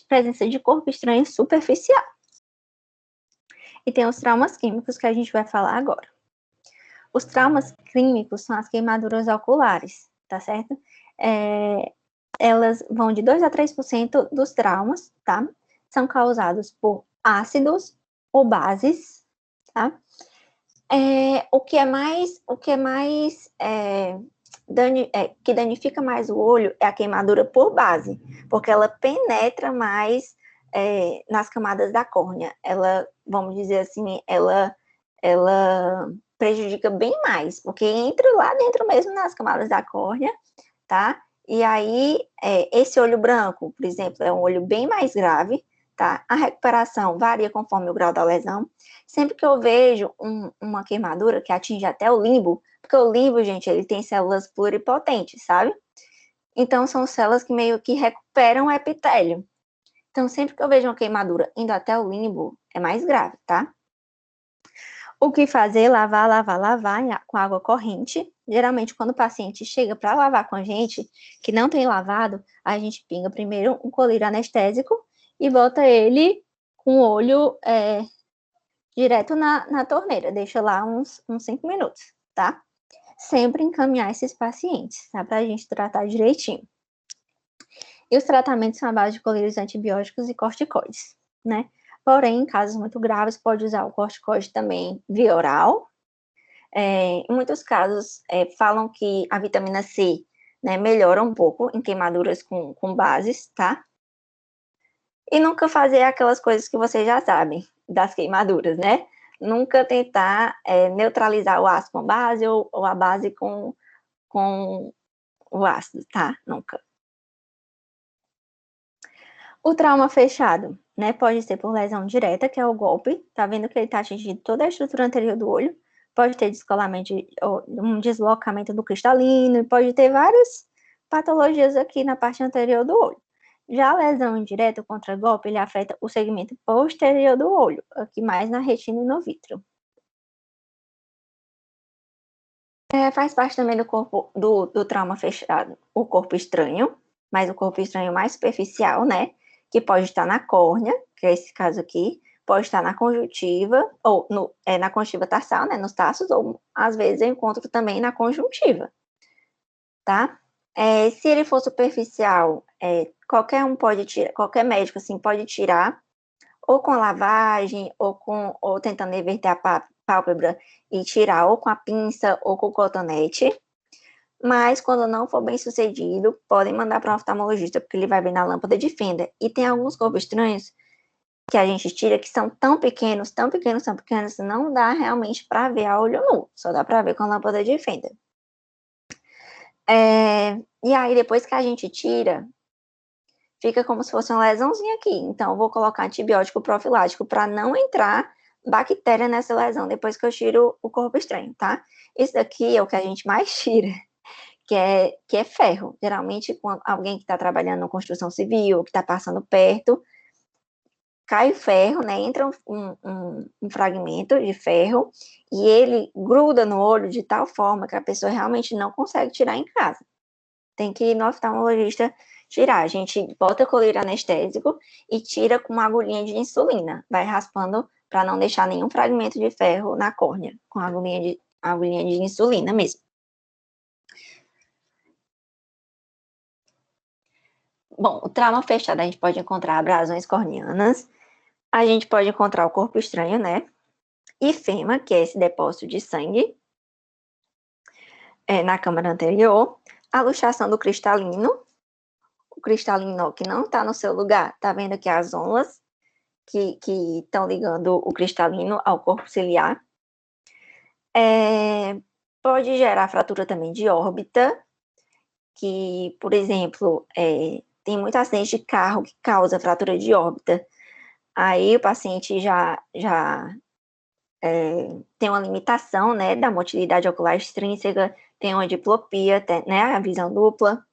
Speaker 2: presença de corpo estranho superficial. E tem os traumas químicos que a gente vai falar agora. Os traumas químicos são as queimaduras oculares, tá certo? Elas vão de 2 a 3% dos traumas, tá? São causados por ácidos ou bases, tá? Que danifica mais o olho é a queimadura por base, porque ela penetra mais nas camadas da córnea. Ela, vamos dizer assim, ela prejudica bem mais, porque entra lá dentro mesmo nas camadas da córnea, tá? E aí, esse olho branco, por exemplo, é um olho bem mais grave, tá? A recuperação varia conforme o grau da lesão. Sempre que eu vejo uma queimadura que atinge até o limbo, porque o limbo, gente, ele tem células pluripotentes, sabe? Então, são células que meio que recuperam o epitélio. Então, sempre que eu vejo uma queimadura indo até o limbo, é mais grave, tá? O que fazer? Lavar com água corrente. Geralmente, quando o paciente chega para lavar com a gente, que não tem lavado, a gente pinga primeiro um colírio anestésico e bota ele com o olho direto na torneira. Deixa lá uns 5 minutos, tá? Sempre encaminhar esses pacientes, tá? Para a gente tratar direitinho. E os tratamentos são à base de colírios antibióticos e corticoides, né? Porém, em casos muito graves, pode usar o corticoide também via oral. Em muitos casos, falam que a vitamina C, né, melhora um pouco em queimaduras com bases, tá? E nunca fazer aquelas coisas que vocês já sabem das queimaduras, né? Nunca tentar neutralizar o ácido com base ou a base com o ácido, tá? Nunca. O trauma fechado, né, pode ser por lesão direta, que é o golpe, tá vendo que ele tá atingindo toda a estrutura anterior do olho, pode ter descolamento, um deslocamento do cristalino, e pode ter várias patologias aqui na parte anterior do olho. Já a lesão indireta contra golpe, ele afeta o segmento posterior do olho, aqui mais na retina e no vítreo. Faz parte também do corpo do trauma fechado, o corpo estranho, mas o corpo estranho mais superficial, né? Que pode estar na córnea, que é esse caso aqui, pode estar na conjuntiva, ou na conjuntiva tarsal, né? Nos tarsos, ou às vezes eu encontro também na conjuntiva, tá? Se ele for superficial, qualquer um pode tirar, qualquer médico assim pode tirar, ou com lavagem, ou tentando reverter a pálpebra e tirar ou com a pinça ou com o cotonete. Mas quando não for bem sucedido, podem mandar para um oftalmologista, porque ele vai ver na lâmpada de fenda. E tem alguns corpos estranhos que a gente tira que são tão pequenos, não dá realmente para ver a olho nu, só dá para ver com a lâmpada de fenda. E aí, depois que a gente tira, fica como se fosse uma lesãozinha aqui. Então, eu vou colocar antibiótico profilático para não entrar bactéria nessa lesão depois que eu tiro o corpo estranho, tá? Isso daqui é o que a gente mais tira, que é ferro. Geralmente, quando alguém que está trabalhando na construção civil, que está passando perto, cai o ferro, né? Entra um fragmento de ferro e ele gruda no olho de tal forma que a pessoa realmente não consegue tirar em casa. Tem que ir no oftalmologista tirar. A gente bota colírio anestésico e tira com uma agulhinha de insulina. Vai raspando para não deixar nenhum fragmento de ferro na córnea, com a agulhinha de insulina mesmo. Bom, o trauma fechado a gente pode encontrar abrasões corneanas, a gente pode encontrar o corpo estranho, né? Ifema, que é esse depósito de sangue na câmara anterior, a luxação do cristalino, o cristalino que não está no seu lugar, tá vendo aqui as ondas que estão ligando o cristalino ao corpo ciliar. Pode gerar fratura também de órbita, que, por exemplo, tem muito acidente de carro que causa fratura de órbita. Aí o paciente já tem uma limitação, né, da motilidade ocular extrínseca, tem uma diplopia, né, a visão dupla.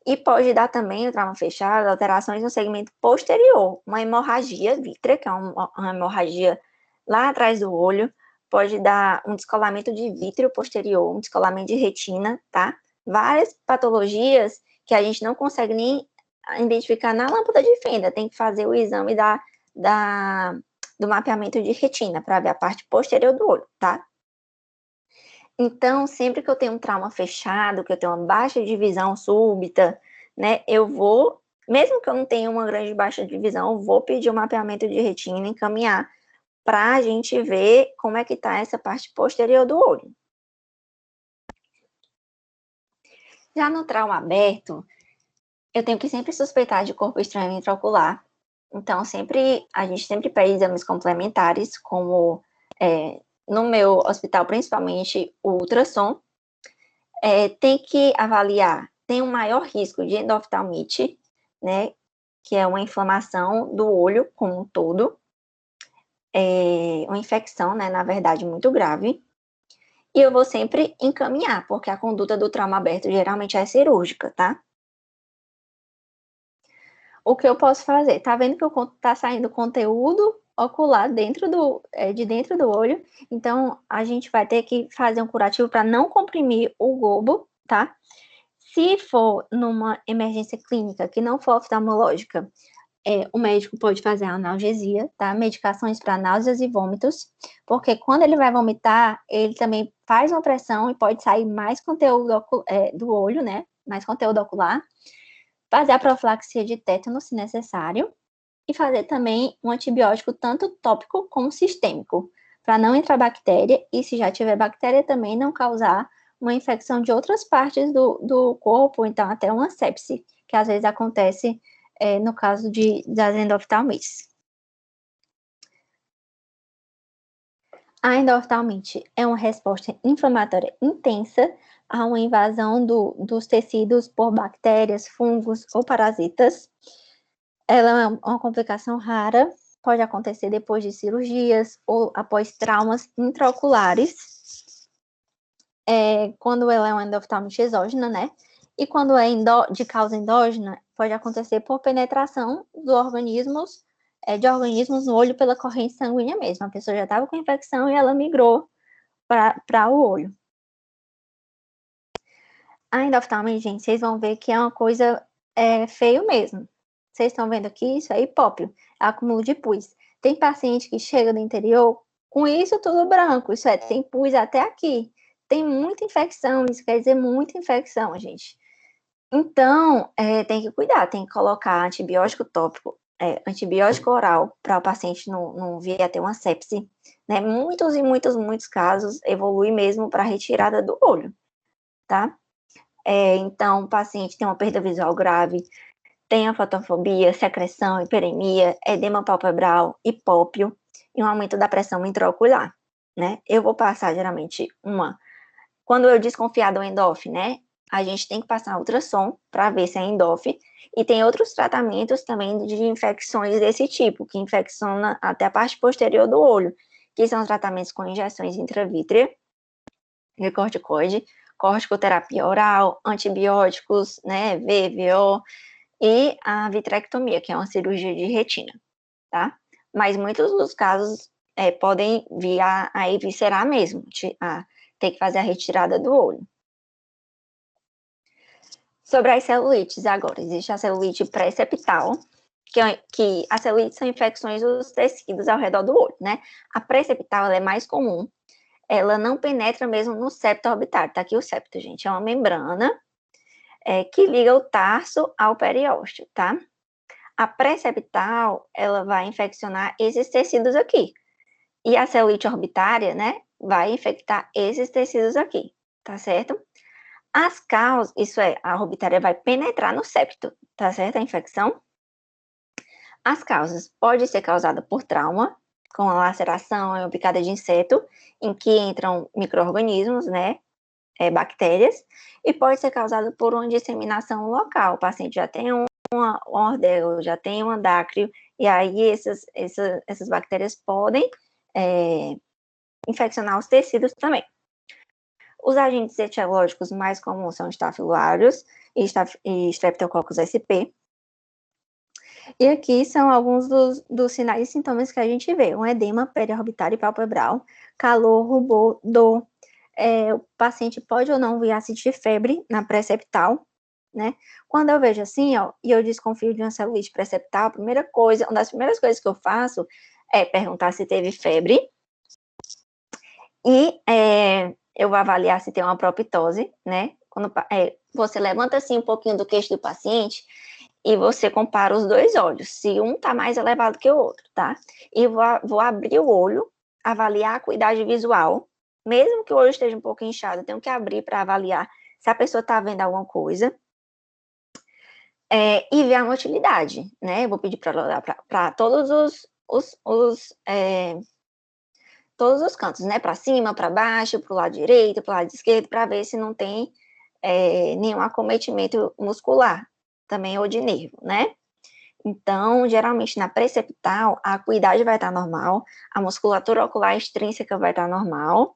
Speaker 2: E pode dar também, o trauma fechado, alterações no segmento posterior, uma hemorragia vítrea, que é uma hemorragia lá atrás do olho, pode dar um descolamento de vítreo posterior, um descolamento de retina, tá? Várias patologias que a gente não consegue nem identificar na lâmpada de fenda, tem que fazer o exame do mapeamento de retina para ver a parte posterior do olho, tá? Então, sempre que eu tenho um trauma fechado, que eu tenho uma baixa de visão súbita, né, eu vou, mesmo que eu não tenha uma grande baixa de visão, eu vou pedir um mapeamento de retina e encaminhar para a gente ver como é que tá essa parte posterior do olho. Já no trauma aberto, eu tenho que sempre suspeitar de corpo estranho intraocular. Então, a gente sempre pede exames complementares, como no meu hospital, principalmente o ultrassom. Tem que avaliar, tem um maior risco de endoftalmite, né, que é uma inflamação do olho como um todo, uma infecção, né, na verdade, muito grave. E eu vou sempre encaminhar, porque a conduta do trauma aberto geralmente é cirúrgica, tá? O que eu posso fazer? Tá vendo que tá saindo conteúdo ocular de dentro do olho? Então, a gente vai ter que fazer um curativo para não comprimir o globo, tá? Se for numa emergência clínica que não for oftalmológica, o médico pode fazer analgesia, tá? Medicações para náuseas e vômitos, porque quando ele vai vomitar, ele também faz uma pressão e pode sair mais conteúdo do olho, né? Mais conteúdo ocular. Fazer a profilaxia de tétano, se necessário, e fazer também um antibiótico tanto tópico como sistêmico, para não entrar bactéria, e se já tiver bactéria também não causar uma infecção de outras partes do corpo, então até uma sepse, que às vezes acontece no caso das endoftalmites. A endoftalmite é uma resposta inflamatória intensa a uma invasão dos tecidos por bactérias, fungos ou parasitas. Ela é uma complicação rara, pode acontecer depois de cirurgias ou após traumas intraoculares, quando ela é uma endoftalmite exógena, né? E quando é de causa endógena, pode acontecer por penetração de organismos no olho pela corrente sanguínea mesmo. A pessoa já estava com infecção e ela migrou para o olho. A endoftalmite, gente, vocês vão ver que é uma coisa feio mesmo. Vocês estão vendo aqui, isso é hipópio, é acúmulo de pus. Tem paciente que chega do interior com isso tudo branco, tem pus até aqui. Tem muita infecção, isso quer dizer muita infecção, gente. Então, tem que cuidar, tem que colocar antibiótico tópico, antibiótico oral, para o paciente não vir a ter uma sepse, né? Muitos e muitos casos evolui mesmo para retirada do olho, tá? Então, o paciente tem uma perda visual grave, tem a fotofobia, secreção, hiperemia, edema palpebral, hipópio e um aumento da pressão intraocular, né? Eu vou passar, geralmente, quando eu desconfiar do ENDOF, né? A gente tem que passar ultrassom para ver se é ENDOF, e tem outros tratamentos também de infecções desse tipo, que infecciona até a parte posterior do olho, que são tratamentos com injeções intravítrea de corticoide, corticoterapia oral, antibióticos, né, VVO, e a vitrectomia, que é uma cirurgia de retina, tá? Mas muitos dos casos podem vir a eviscerar mesmo, ter que fazer a retirada do olho. Sobre as celulites agora, existe a celulite pré-septal, que as celulites são infecções dos tecidos ao redor do olho, né? A pré-septal, ela é mais comum, ela não penetra mesmo no septo orbitário, tá aqui o septo, gente, é uma membrana que liga o tarso ao periósteo, tá? A pré-septal, ela vai infeccionar esses tecidos aqui, e a celulite orbitária, né, vai infectar esses tecidos aqui, tá certo? As causas, a orbitária vai penetrar no septo, tá certo? A infecção. As causas pode ser causada por trauma, com a laceração e uma picada de inseto, em que entram micro-organismos, né, bactérias, e pode ser causada por uma disseminação local. O paciente já tem uma ordel, já tem um andácrio, e aí essas bactérias podem infeccionar os tecidos também. Os agentes etiológicos mais comuns são Staphylococcus e Streptococcus sp. E aqui são alguns dos sinais e sintomas que a gente vê. Um edema periorbitário e palpebral, calor, rubor, dor. O paciente pode ou não vir a sentir febre na pré-septal, né? Quando eu vejo assim, ó, e eu desconfio de uma celulite pré-septal, uma das primeiras coisas que eu faço é perguntar se teve febre e eu vou avaliar se tem uma proptose, né? Quando você levanta assim um pouquinho do queixo do paciente e você compara os dois olhos, se um tá mais elevado que o outro, tá? E vou abrir o olho, avaliar a acuidade visual, mesmo que o olho esteja um pouco inchado, eu tenho que abrir para avaliar se a pessoa tá vendo alguma coisa. E ver a motilidade, né? Eu vou pedir para olhar para todos todos os cantos, né? Para cima, para baixo, para o lado direito, para o lado esquerdo, para ver se não tem nenhum acometimento muscular, também ou de nervo, né? Então, geralmente na pré-septal, a acuidade vai estar normal, a musculatura ocular extrínseca vai estar normal,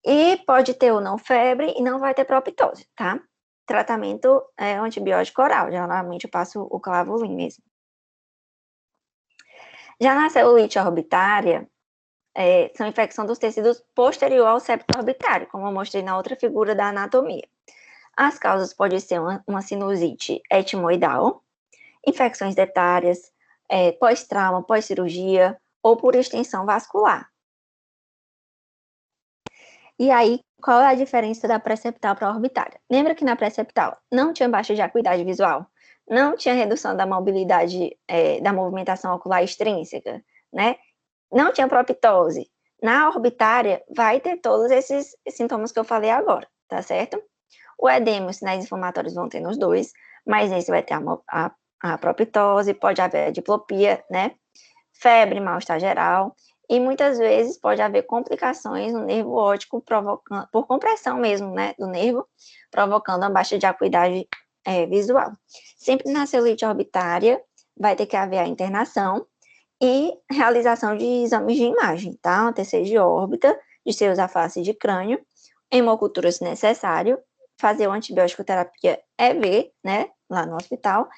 Speaker 2: e pode ter ou não febre e não vai ter proptose, tá? Tratamento antibiótico oral, geralmente eu passo o Clavulin mesmo. Já na celulite orbitária, são infecção dos tecidos posterior ao septo orbitário, como eu mostrei na outra figura da anatomia. As causas podem ser uma sinusite etimoidal, infecções dentárias, pós-trauma, pós-cirurgia ou por extensão vascular. E aí, qual é a diferença da pré-septal para a orbitária? Lembra que na pré-septal não tinha baixa de acuidade visual, não tinha redução da mobilidade, da movimentação ocular extrínseca, né? Não tinha proptose. Na orbitária, vai ter todos esses sintomas que eu falei agora, tá certo? O edema e os sinais inflamatórios vão ter nos dois, mas nesse vai ter a proptose, pode haver a diplopia, né? Febre, mal-estar geral, e muitas vezes pode haver complicações no nervo óptico, por compressão mesmo, né, do nervo, provocando a baixa de acuidade visual. Sempre na celulite orbitária, vai ter que haver a internação e realização de exames de imagem, tá? Um TC de órbita, de seios à face de crânio, hemocultura se necessário, fazer uma antibiótico terapia EV, né, lá no hospital.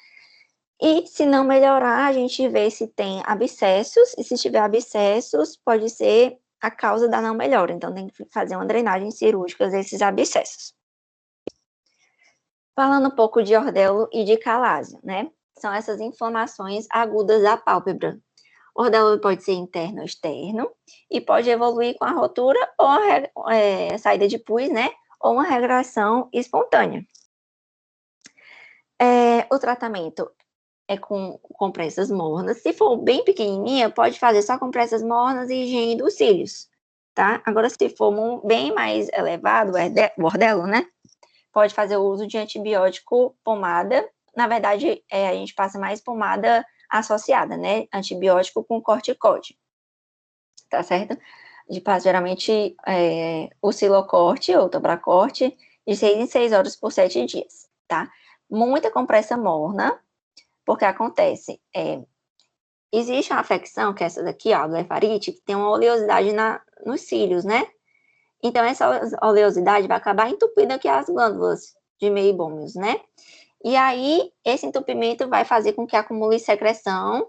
Speaker 2: E se não melhorar, a gente vê se tem abscessos, e se tiver abscessos, pode ser a causa da não melhora. Então, tem que fazer uma drenagem cirúrgica desses abscessos. Falando um pouco de ordelo e de calásio, né? São essas inflamações agudas da pálpebra. O ordelo pode ser interno ou externo, e pode evoluir com a rotura ou a saída de pus, né? Ou uma regressão espontânea. O tratamento é com compressas mornas. Se for bem pequenininha, pode fazer só compressas mornas e higiene dos cílios, tá? Agora, se for bem mais elevado, o ordelo, né? Pode fazer o uso de antibiótico pomada. Na verdade, a gente passa mais pomada associada, né? Antibiótico com corticóide, tá certo? A gente passa geralmente o silocorte ou tobracorte de 6 em 6 horas por 7 dias, tá? Muita compressa morna, porque acontece, existe uma afecção, que é essa daqui, ó, a blefarite, que tem uma oleosidade nos cílios, né? Então, essa oleosidade vai acabar entupindo aqui as glândulas de meibômios, né? E aí, esse entupimento vai fazer com que acumule secreção,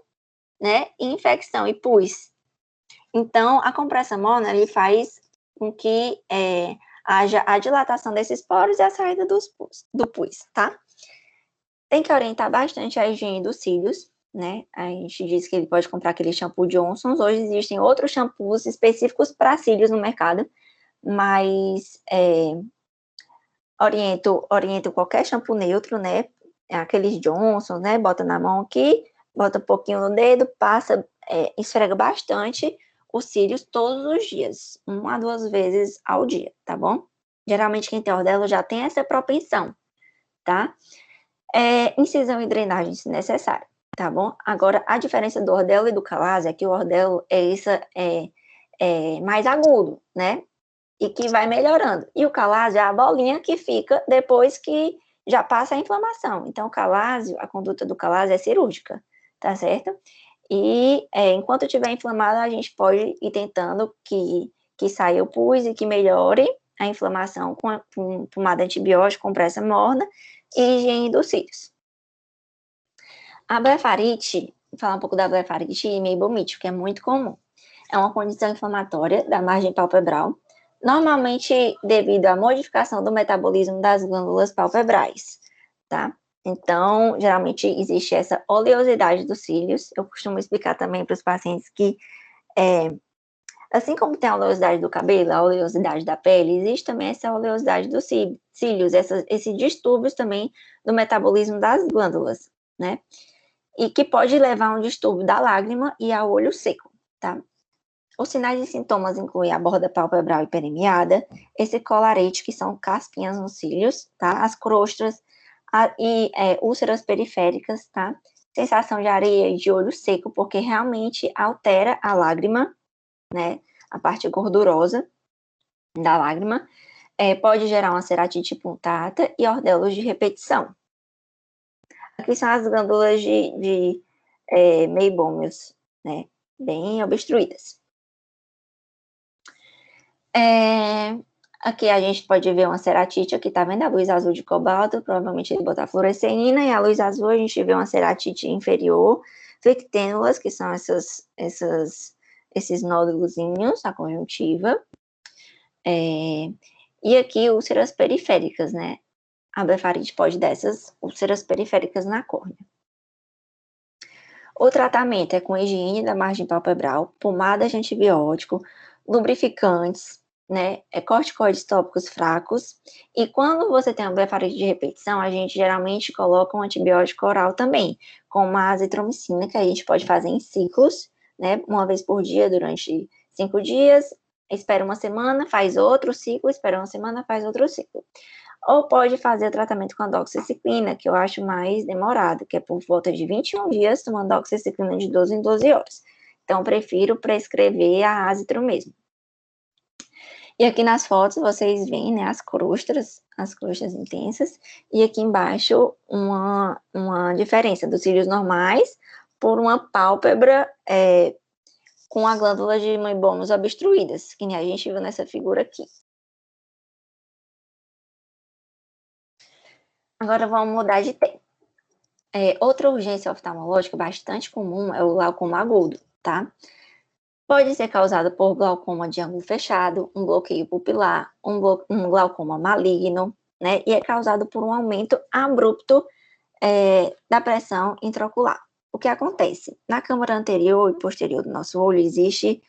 Speaker 2: né? E infecção e pus. Então, a compressa morna, ele faz com que haja a dilatação desses poros e a saída do pus, tá? Tem que orientar bastante a higiene dos cílios, né? A gente diz que ele pode comprar aquele shampoo Johnson's. Hoje existem outros shampoos específicos para cílios no mercado, mas oriento qualquer shampoo neutro, né? Aqueles Johnson's, né? Bota na mão aqui, bota um pouquinho no dedo, passa, esfrega bastante os cílios todos os dias, 1 a 2 vezes ao dia, tá bom? Geralmente quem tem ordelo já tem essa propensão, tá? Incisão e drenagem se necessário, tá bom? Agora, a diferença do ordelo e do calásio é que o ordelo é mais agudo, né? E que vai melhorando. E o calásio é a bolinha que fica depois que já passa a inflamação. Então, o calásio, a conduta do calásio é cirúrgica, tá certo? E enquanto estiver inflamado, a gente pode ir tentando que saia o pus e que melhore a inflamação com pomada antibiótica, compressa morna e higiene dos cílios. A blefarite, vou falar um pouco da blefarite e meibomite, que é muito comum. É uma condição inflamatória da margem palpebral, normalmente devido à modificação do metabolismo das glândulas palpebrais, tá? Então, geralmente existe essa oleosidade dos cílios. Eu costumo explicar também para os pacientes que, assim como tem a oleosidade do cabelo, a oleosidade da pele, existe também essa oleosidade dos cílios, esses distúrbios também do metabolismo das glândulas, né? E que pode levar a um distúrbio da lágrima e ao olho seco, tá? Os sinais e sintomas incluem a borda palpebral hiperemiada, esse colarete, que são caspinhas nos cílios, tá? As crostas úlceras periféricas, tá? Sensação de areia e de olho seco, porque realmente altera a lágrima, né? A parte gordurosa da lágrima. Pode gerar uma ceratite punctata e ordelos de repetição. Aqui são as glândulas de meibômios, né? Bem obstruídas. Aqui a gente pode ver uma ceratite, aqui tá vendo a luz azul de cobalto, provavelmente ele botar fluoresceína, e a luz azul a gente vê uma ceratite inferior, flectênulas, que são esses nódulozinhos na conjuntiva, e aqui úlceras periféricas, né? A blefarite pode dessas úlceras periféricas na córnea. O tratamento é com higiene da margem palpebral, pomada de antibiótico, lubrificantes, né, corticoides tópicos fracos, e quando você tem uma blefarite de repetição, a gente geralmente coloca um antibiótico oral também, como a azitromicina, que a gente pode fazer em ciclos, né, uma vez por dia durante 5 dias, espera uma semana, faz outro ciclo, espera uma semana, faz outro ciclo. Ou pode fazer o tratamento com a doxiciclina, que eu acho mais demorado, que é por volta de 21 dias, tomando doxiciclina de 12 em 12 horas. Então, prefiro prescrever a azitro mesmo. E aqui nas fotos vocês veem, né, as crostas intensas, e aqui embaixo uma diferença dos cílios normais por uma pálpebra com a glândula de meibômios obstruídas, que nem a gente viu nessa figura aqui. Agora vamos mudar de tema. Outra urgência oftalmológica bastante comum é o glaucoma agudo, tá? Pode ser causado por glaucoma de ângulo fechado, um bloqueio pupilar, um glaucoma maligno, né? E é causado por um aumento abrupto da pressão intraocular. O que acontece? Na câmara anterior e posterior do nosso olho existe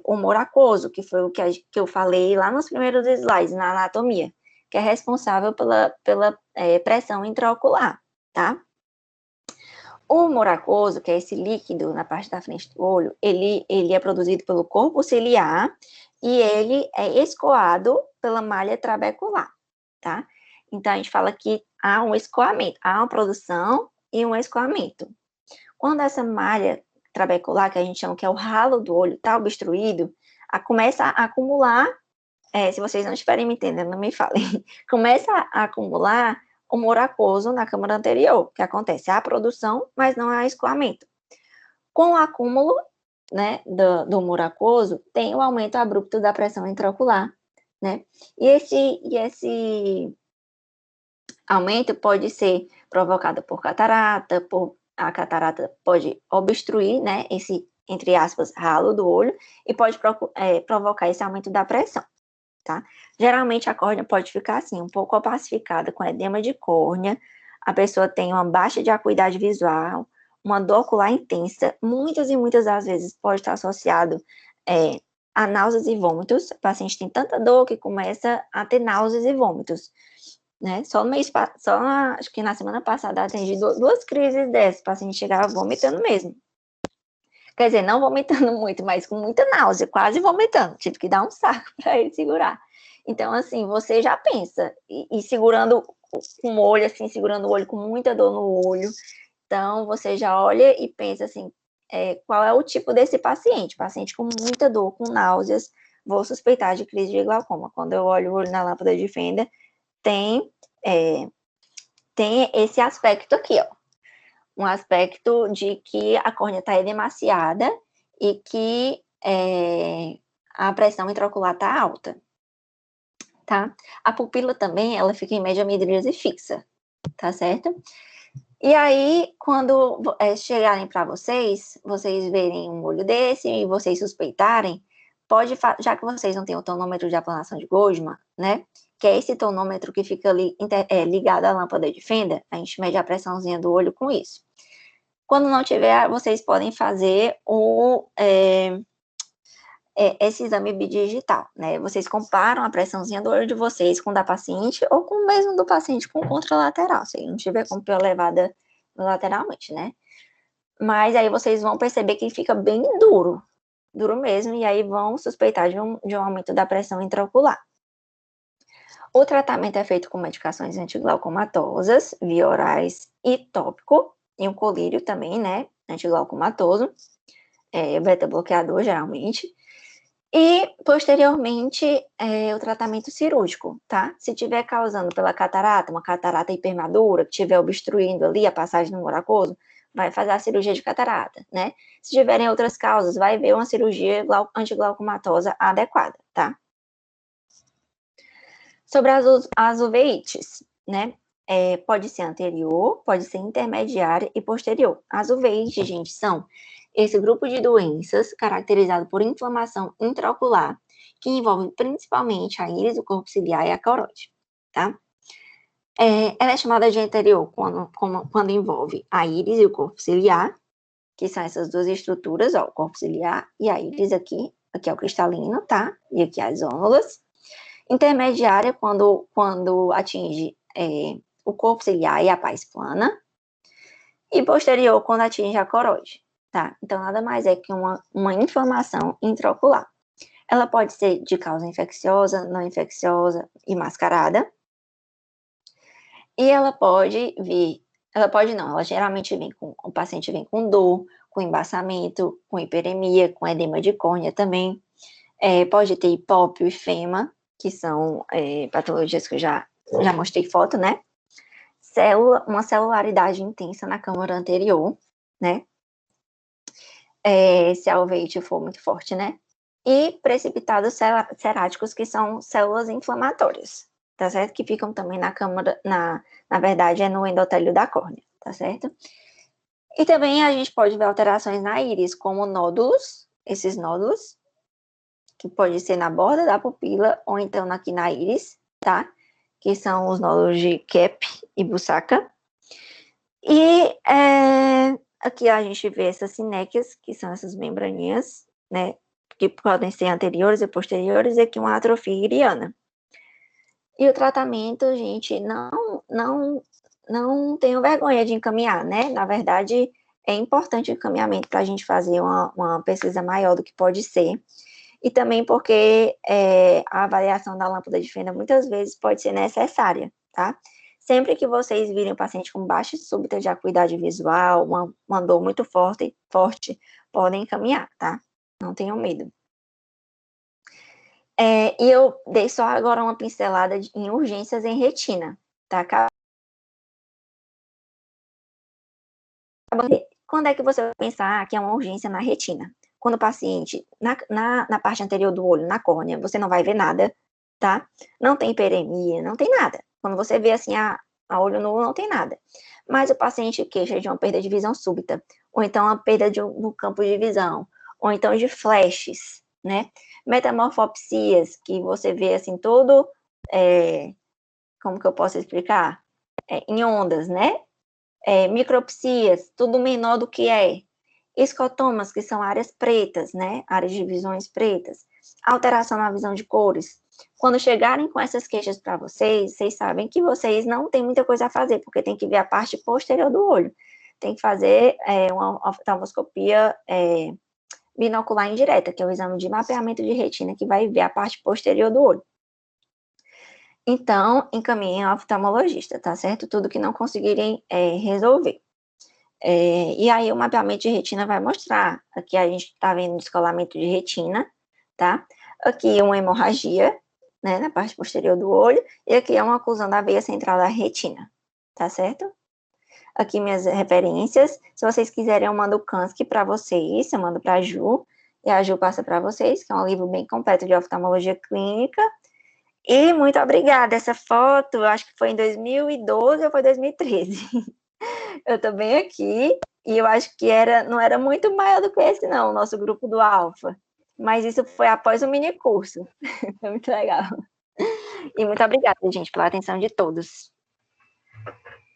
Speaker 2: o humor aquoso, que foi o que eu falei lá nos primeiros slides, na anatomia, que é responsável pela pressão intraocular, tá? O humor aquoso, que é esse líquido na parte da frente do olho, ele é produzido pelo corpo ciliar e ele é escoado pela malha trabecular, tá? Então, a gente fala que há um escoamento, há uma produção e um escoamento. Quando essa malha trabecular, que a gente chama que é o ralo do olho, está obstruído, começa a acumular, se vocês não estiverem me entendendo, não me falem, começa a acumular humor aquoso na câmara anterior, que acontece a produção, mas não há escoamento. Com o acúmulo, né, do humor aquoso, tem o aumento abrupto da pressão intraocular, né? E esse aumento pode ser provocado por catarata, a catarata pode obstruir, né, esse, entre aspas, ralo do olho, e pode provocar esse aumento da pressão. Tá? Geralmente a córnea pode ficar assim, um pouco opacificada com edema de córnea, a pessoa tem uma baixa de acuidade visual, uma dor ocular intensa, muitas e muitas das vezes pode estar associado a náuseas e vômitos. O paciente tem tanta dor que começa a ter náuseas e vômitos, né? Acho que na semana passada atendi 2 crises dessas, o paciente chegava vomitando mesmo. Quer dizer, não vomitando muito, mas com muita náusea, quase vomitando. Tive que dar um saco para ele segurar. Então, assim, você já pensa, e segurando com o olho, assim, segurando o olho com muita dor no olho. Então, você já olha e pensa assim, qual é o tipo desse paciente? Paciente com muita dor, com náuseas, vou suspeitar de crise de glaucoma. Quando eu olho o olho na lâmpada de fenda, tem esse aspecto aqui, ó. Um aspecto de que a córnea está edemaciada e que a pressão intraocular está alta, tá? A pupila também, ela fica em média midríase fixa, tá certo? E aí, quando chegarem para vocês verem um olho desse e vocês suspeitarem, já que vocês não têm o tonômetro de aplanação de Goldman, né? Que é esse tonômetro que fica ali, ligado à lâmpada de fenda, a gente mede a pressãozinha do olho com isso. Quando não tiver, vocês podem fazer esse exame bidigital, né? Vocês comparam a pressãozinha do olho de vocês com da paciente ou com o mesmo do paciente com contralateral, se ele não tiver com pupila elevada lateralmente, né? Mas aí vocês vão perceber que fica bem duro mesmo, e aí vão suspeitar de um aumento da pressão intraocular. O tratamento é feito com medicações antiglaucomatosas, via orais e tópico, e um colírio também, né, antiglaucomatoso, beta-bloqueador, geralmente. E, posteriormente, o tratamento cirúrgico, tá? Se tiver causando pela catarata, uma catarata hipermadura, que estiver obstruindo ali a passagem no humor aquoso, vai fazer a cirurgia de catarata, né? Se tiverem outras causas, vai ver uma cirurgia antiglaucomatosa adequada, tá? Sobre as uveites, né? Pode ser anterior, pode ser intermediária e posterior. As uveites, gente, são esse grupo de doenças caracterizado por inflamação intraocular, que envolve principalmente a íris, o corpo ciliar e a carótide, tá? Ela é chamada de anterior quando envolve a íris e o corpo ciliar, que são essas duas estruturas, ó, o corpo ciliar e a íris aqui é o cristalino, tá? E aqui as ônulas. Intermediária quando atinge o corpo ciliar e a paz plana. E posterior quando atinge a coroide, tá? Então, nada mais é que uma inflamação intraocular. Ela pode ser de causa infecciosa, não infecciosa e mascarada. E ela geralmente o paciente vem com dor, com embaçamento, com hiperemia, com edema de córnea também. Pode ter hipópio e fema, que são patologias que eu já mostrei foto, né? Uma celularidade intensa na câmara anterior, né? Se a uveíte for muito forte, né? E precipitados ceráticos, que são células inflamatórias, tá certo? Que ficam também na câmara, na verdade, no endotélio da córnea, tá certo? E também a gente pode ver alterações na íris, como nódulos, esses nódulos, que pode ser na borda da pupila ou então aqui na íris, tá? Que são os nódulos de Kep e Busaka. E aqui a gente vê essas sinéquias, que são essas membraninhas, né? Que podem ser anteriores e posteriores, e aqui uma atrofia iriana. E o tratamento, gente, não tenho vergonha de encaminhar, né? Na verdade, é importante o encaminhamento para a gente fazer uma pesquisa maior do que pode ser. E também porque a avaliação da lâmpada de fenda muitas vezes pode ser necessária, tá? Sempre que vocês virem um paciente com baixa súbita de acuidade visual, uma dor muito forte, podem encaminhar, tá? Não tenham medo. E eu dei só agora uma pincelada em urgências em retina, tá? Quando é que você vai pensar que é uma urgência na retina? Quando o paciente, na parte anterior do olho, na córnea, você não vai ver nada, tá? Não tem hiperemia, não tem nada. Quando você vê assim, a olho nu, não tem nada. Mas o paciente queixa de uma perda de visão súbita, ou então uma perda no campo de visão, ou então de flashes, né? Metamorfopsias, que você vê assim todo, como que eu posso explicar? Em ondas, né? Micropsias, tudo menor do que é. Escotomas, que são áreas pretas, né? Áreas de visões pretas. Alteração na visão de cores. Quando chegarem com essas queixas para vocês sabem que vocês não têm muita coisa a fazer, porque tem que ver a parte posterior do olho. Tem que fazer uma oftalmoscopia binocular indireta, que é o exame de mapeamento de retina, que vai ver a parte posterior do olho. Então, encaminhem ao oftalmologista, tá certo? Tudo que não conseguirem resolver. E aí, o mapeamento de retina vai mostrar. Aqui a gente tá vendo descolamento de retina, tá? Aqui uma hemorragia, né, na parte posterior do olho. E aqui é uma oclusão da veia central da retina, tá certo? Aqui minhas referências. Se vocês quiserem, eu mando o Kansky para vocês. Eu mando para a Ju. E a Ju passa para vocês, que é um livro bem completo de oftalmologia clínica. E muito obrigada. Essa foto, eu acho que foi em 2012 ou foi 2013. Eu tô bem aqui e eu acho que não era muito maior do que esse, não, o nosso grupo do Alfa. Mas isso foi após o mini curso. Foi muito legal. E muito obrigada, gente, pela atenção de todos.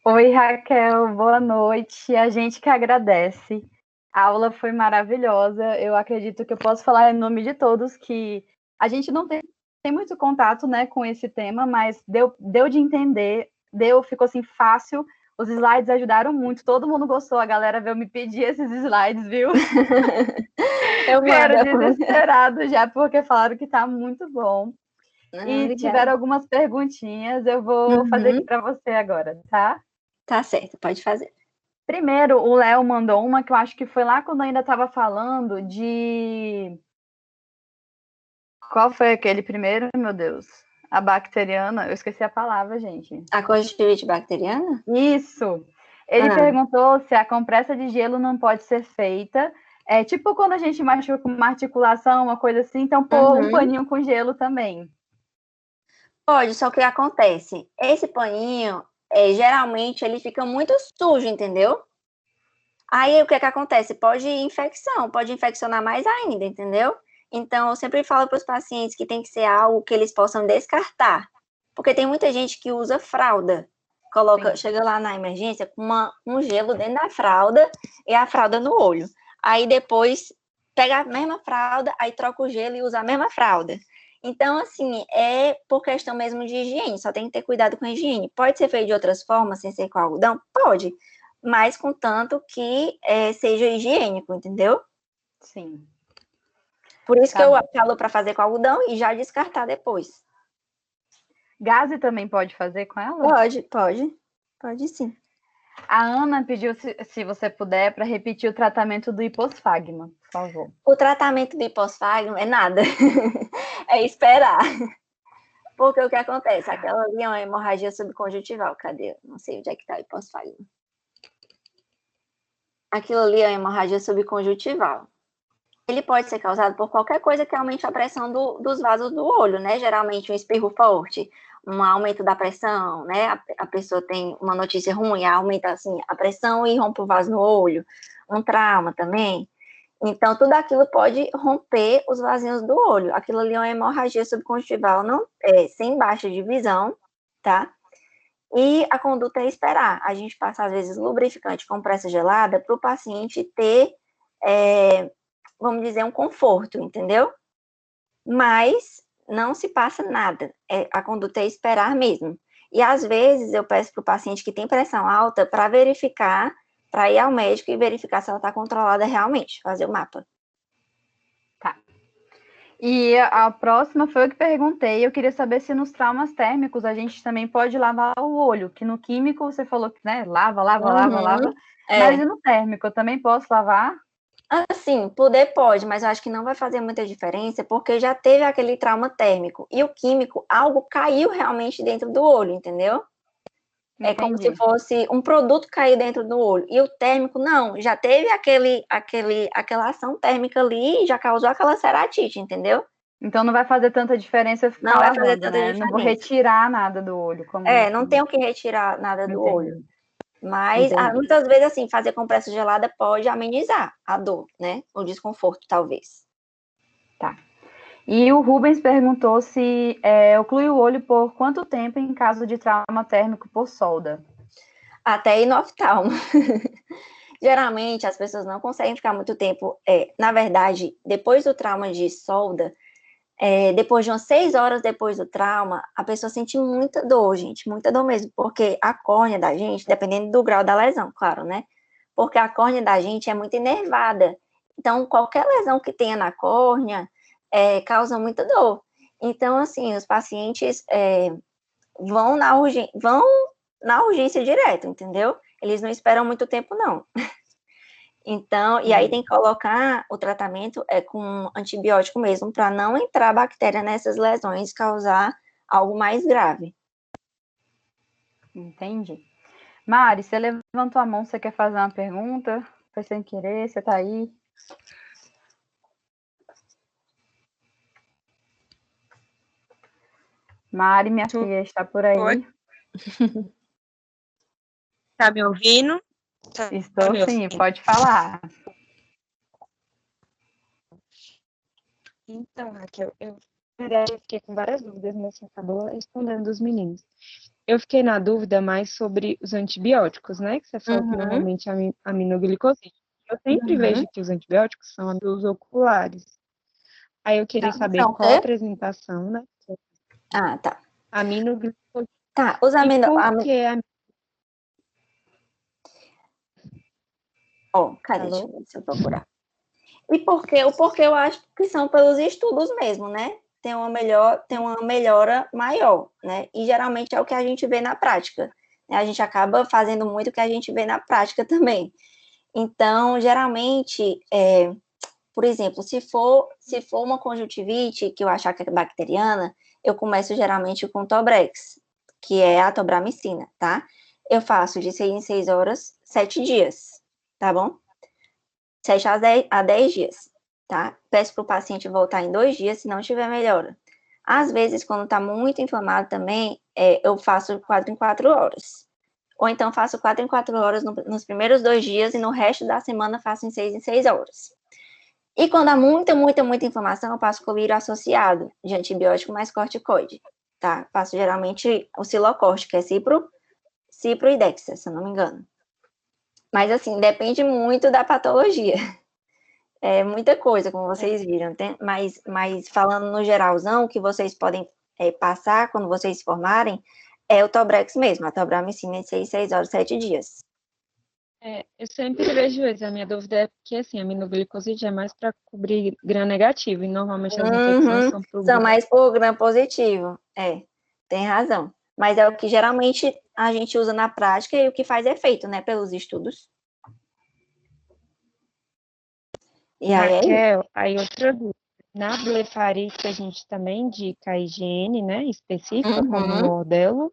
Speaker 3: Oi, Raquel, boa noite. A gente que agradece. A aula foi maravilhosa. Eu acredito que eu posso falar em nome de todos que a gente não tem muito contato, né, com esse tema, mas deu de entender, ficou assim fácil. Os slides ajudaram muito, todo mundo gostou. A galera veio me pedir esses slides, viu?
Speaker 2: Eu
Speaker 3: quero desesperado já, porque falaram que tá muito bom. E tiveram algumas perguntinhas, eu vou fazer aqui para você agora, tá?
Speaker 2: Tá certo, pode fazer.
Speaker 3: Primeiro, o Léo mandou uma que eu acho que foi lá quando eu ainda estava falando de... Qual foi aquele primeiro, meu Deus? A bacteriana, eu esqueci a palavra, gente.
Speaker 2: A conjuntivite bacteriana?
Speaker 3: Isso. Ele perguntou se a compressa de gelo não pode ser feita. É tipo quando a gente machuca uma articulação, uma coisa assim, então pôr um paninho com gelo também.
Speaker 2: Pode, só que acontece, esse paninho, geralmente, ele fica muito sujo, entendeu? Aí, o que acontece? Pode infeccionar mais ainda, entendeu? Então, eu sempre falo para os pacientes que tem que ser algo que eles possam descartar. Porque tem muita gente que usa fralda. Chega lá na emergência com um gelo dentro da fralda e a fralda no olho. Aí, depois, pega a mesma fralda, aí troca o gelo e usa a mesma fralda. Então, assim, é por questão mesmo de higiene, só tem que ter cuidado com a higiene. Pode ser feito de outras formas, sem ser com algodão? Pode, mas contanto que seja higiênico, entendeu?
Speaker 3: Sim.
Speaker 2: Por isso que eu falo para fazer com algodão e já descartar depois.
Speaker 3: Gaze também pode fazer com ela?
Speaker 2: Pode sim.
Speaker 3: A Ana pediu, se você puder, para repetir o tratamento do hiposfagma, por favor.
Speaker 2: O tratamento do hiposfagma é nada. É esperar. Porque o que acontece? Aquela ali é uma hemorragia subconjuntival. Cadê? Não sei onde é que está o hiposfagma. Aquilo ali é uma hemorragia subconjuntival. Ele pode ser causado por qualquer coisa que aumente a pressão dos vasos do olho, né? Geralmente um espirro forte, um aumento da pressão, né? A pessoa tem uma notícia ruim, aumenta assim a pressão e rompe o vaso no olho. Um trauma também. Então, tudo aquilo pode romper os vasinhos do olho. Aquilo ali é uma hemorragia subconjuntival, sem baixa de visão, tá? E a conduta é esperar. A gente passa, às vezes, lubrificante com compressa gelada para o paciente ter, vamos dizer, um conforto, entendeu? Mas não se passa nada. A conduta é esperar mesmo. E, às vezes, eu peço para o paciente que tem pressão alta para verificar, para ir ao médico e verificar se ela está controlada realmente, fazer o mapa.
Speaker 3: Tá. E a próxima foi o que perguntei. Eu queria saber se nos traumas térmicos a gente também pode lavar o olho, que no químico você falou que, né, lava. Mas e no térmico, eu também posso lavar?
Speaker 2: Assim, poder pode, mas eu acho que não vai fazer muita diferença, porque já teve aquele trauma térmico. E o químico, algo caiu realmente dentro do olho, entendeu?
Speaker 3: Entendi.
Speaker 2: É como se fosse um produto cair dentro do olho. E o térmico, não, já teve aquela ação térmica ali e já causou aquela ceratite, entendeu?
Speaker 3: Então não vai fazer tanta diferença ficar
Speaker 2: não
Speaker 3: lavando,
Speaker 2: vai fazer tanta
Speaker 3: né?
Speaker 2: diferença.
Speaker 3: Não vou retirar nada do olho.
Speaker 2: Não tem o que retirar nada do olho. Mas,
Speaker 3: Entendi.
Speaker 2: muitas vezes, assim, fazer compressa gelada pode amenizar a dor, né? O desconforto, talvez.
Speaker 3: Tá. E o Rubens perguntou se oclui o olho por quanto tempo em caso de trauma térmico por solda?
Speaker 2: Até ir no oftalmo. Geralmente, as pessoas não conseguem ficar muito tempo. Na verdade, depois do trauma de solda, depois de umas 6 horas depois do trauma, a pessoa sente muita dor, gente, muita dor mesmo, porque a córnea da gente, dependendo do grau da lesão, claro, né? Porque a córnea da gente é muito enervada. Então, qualquer lesão que tenha na córnea causa muita dor. Então, assim, os pacientes vão na urgência direto, entendeu? Eles não esperam muito tempo, não. Então, e aí tem que colocar o tratamento com antibiótico mesmo, para não entrar bactéria nessas lesões e causar algo mais grave.
Speaker 3: Entendi. Mari, você levantou a mão, você quer fazer uma pergunta? Foi sem querer, você tá aí? Mari, minha filha, está por aí?
Speaker 4: Tá me ouvindo?
Speaker 3: Estou sim, pode falar.
Speaker 4: Então, Raquel, na verdade, eu fiquei com várias dúvidas, mas você acabou respondendo dos meninos. Eu fiquei na dúvida mais sobre os antibióticos, né? Que você falou que
Speaker 3: Uhum,
Speaker 4: normalmente é aminoglicosídeo. Eu sempre
Speaker 3: uhum.
Speaker 4: vejo que os antibióticos são dos oculares. Aí eu queria saber
Speaker 3: São o
Speaker 4: qual a
Speaker 3: quê?
Speaker 4: apresentação, né?
Speaker 3: Ah, tá.
Speaker 4: Aminoglicosídeo.
Speaker 3: Tá, os
Speaker 4: E
Speaker 3: amino...
Speaker 4: por que
Speaker 3: Ó, cadê? Deixa eu
Speaker 4: falou?
Speaker 3: ver se eu procurar. E por quê? O porquê eu acho que são pelos estudos mesmo, né? Tem uma melhora maior, né? E geralmente é o que a gente vê na prática, né? A gente acaba fazendo muito o que a gente vê na prática também. Então, geralmente, por exemplo, se for uma conjuntivite que eu achar que é bacteriana, eu começo geralmente com Tobrex, que é a tobramicina, tá? Eu faço de 6 em 6 horas, 7 dias, tá bom? 7 a 10 dias, tá? Peço para o paciente voltar em 2 dias, se não tiver melhora. Às vezes, quando está muito inflamado também, eu faço 4 em 4 horas. Ou então faço 4 em 4 horas nos primeiros 2 dias e no resto da semana faço em 6 horas. E quando há muita inflamação, eu passo colírio associado de antibiótico mais corticoide, tá? Passo geralmente o Silocorte, que é Cipro e Dexa, se eu não me engano. Mas assim, depende muito da patologia. É muita coisa, como vocês viram, mas falando no geralzão, o que vocês podem passar quando vocês se formarem é o Tobrex mesmo, a tobramicina de 6 horas, 7 dias.
Speaker 4: Eu sempre vejo isso. A minha dúvida é que, assim, a aminoglicosídeo é mais para cobrir gram negativo, e normalmente as infecções são para o
Speaker 3: São
Speaker 4: gram.
Speaker 3: mais por gram positivo, tem razão. Mas é o que geralmente a gente usa na prática e o que faz efeito, né, pelos estudos. E aí é isso.
Speaker 4: Raquel, aí outra dúvida. Na blefarite, a gente também indica a higiene, né, específica, como
Speaker 3: Uhum.
Speaker 4: modelo.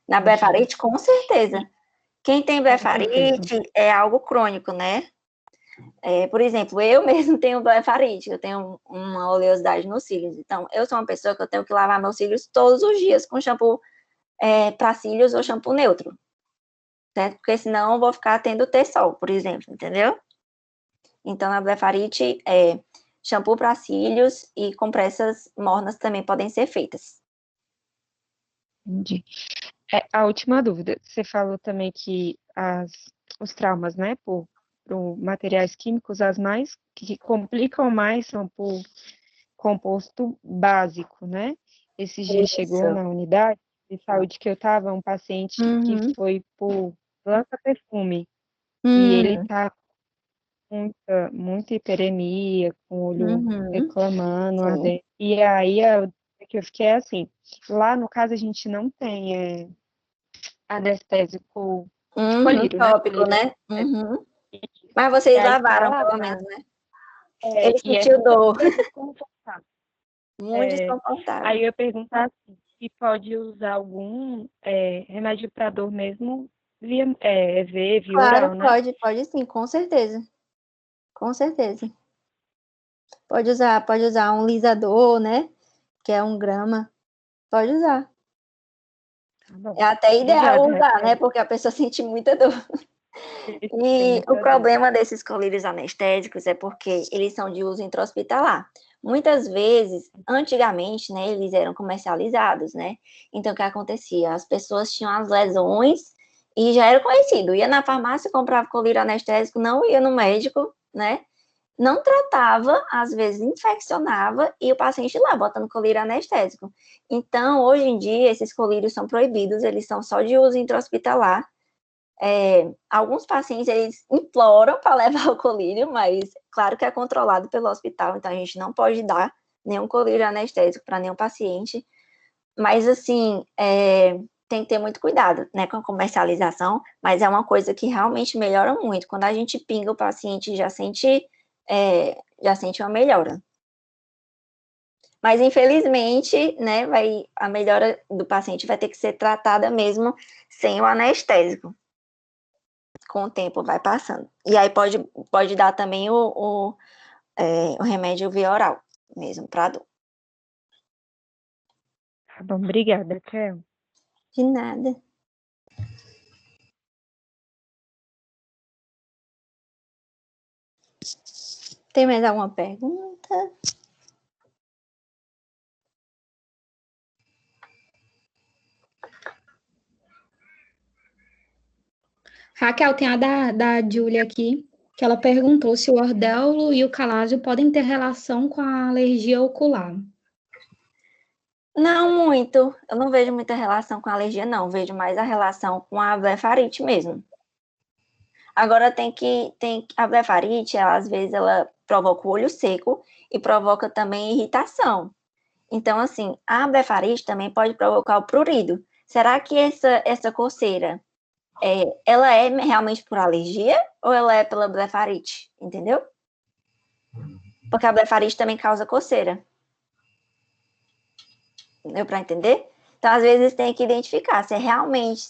Speaker 3: Na blefarite, com certeza. Quem tem
Speaker 4: Com certeza.
Speaker 3: blefarite é algo crônico, né? Por exemplo, eu mesmo tenho blefarite, eu tenho uma oleosidade nos cílios. Então, eu sou uma pessoa que eu tenho que lavar meus cílios todos os dias com shampoo para cílios ou shampoo neutro, certo? Porque senão eu vou ficar tendo T-sol, por exemplo, entendeu? Então, a blefarite shampoo para cílios e compressas mornas também podem ser feitas.
Speaker 4: Entendi. A última dúvida. Você falou também que os traumas, né, por materiais químicos, as mais que complicam mais são por composto básico, né? Esses dias chegou
Speaker 3: Isso.
Speaker 4: na unidade de saúde que eu estava um paciente que
Speaker 3: Uhum.
Speaker 4: foi por lança-perfume e ele
Speaker 3: Uhum.
Speaker 4: tá com muita hiperemia, com o olho
Speaker 3: Uhum.
Speaker 4: reclamando,
Speaker 3: Sim.
Speaker 4: e aí que eu fiquei assim, lá no caso a gente não tem anestésico de colírio, né?
Speaker 3: Tópico,
Speaker 4: Colírio
Speaker 3: né?
Speaker 4: anestésico.
Speaker 3: Uhum. Mas
Speaker 4: E
Speaker 3: vocês
Speaker 4: aí para
Speaker 3: lavaram, pelo
Speaker 4: lavar,
Speaker 3: menos, né? Ele
Speaker 4: e é
Speaker 3: sentiu dor.
Speaker 4: super desconfortável.
Speaker 3: Muito desconfortável.
Speaker 4: Aí eu ia perguntar assim, se pode usar algum remédio para dor mesmo via via
Speaker 3: Claro,
Speaker 4: oral, né?
Speaker 3: pode sim, com certeza. Com certeza. Pode usar um lisador, né? Que é 1 grama. Pode usar.
Speaker 4: Tá bom.
Speaker 3: É até ideal
Speaker 4: Obrigada,
Speaker 3: usar, né?
Speaker 4: Raquel.
Speaker 3: Porque a pessoa sente muita dor.
Speaker 4: Tem
Speaker 3: E o
Speaker 4: muita dor.
Speaker 3: problema desses colírios anestésicos é porque eles são de uso intra-hospitalar. Muitas vezes, antigamente, né, eles eram comercializados, né? Então, o que acontecia? As pessoas tinham as lesões e já era conhecido. Ia na farmácia, comprava colírio anestésico, não ia no médico, né? Não tratava, às vezes infeccionava e o paciente lá botando colírio anestésico. Então, hoje em dia, esses colírios são proibidos, eles são só de uso intra-hospitalar. Alguns pacientes eles imploram para levar o colírio, mas claro que é controlado pelo hospital, então a gente não pode dar nenhum colírio anestésico para nenhum paciente. Mas assim, tem que ter muito cuidado, né, com a comercialização, mas é uma coisa que realmente melhora muito. Quando a gente pinga, o paciente já sente uma melhora. Mas infelizmente, né, a melhora do paciente vai ter que ser tratada mesmo sem o anestésico. Com o tempo vai passando. E aí pode dar também o remédio via oral, mesmo, para dor.
Speaker 4: Tá bom, obrigada, Raquel.
Speaker 3: De nada.
Speaker 2: Tem mais alguma pergunta?
Speaker 1: Raquel, tem a da Júlia aqui, que ela perguntou se o ordelo e o calásio podem ter relação com a alergia ocular.
Speaker 2: Não muito. Eu não vejo muita relação com a alergia, não. Vejo mais a relação com a blefarite mesmo. Agora a blefarite, às vezes ela provoca o olho seco e provoca também irritação. Então, assim, a blefarite também pode provocar o prurido. Será que essa coceira, ela é realmente por alergia ou ela é pela blefarite? Entendeu? Porque a blefarite também causa coceira. Deu para entender? Então, às vezes, tem que identificar se é realmente,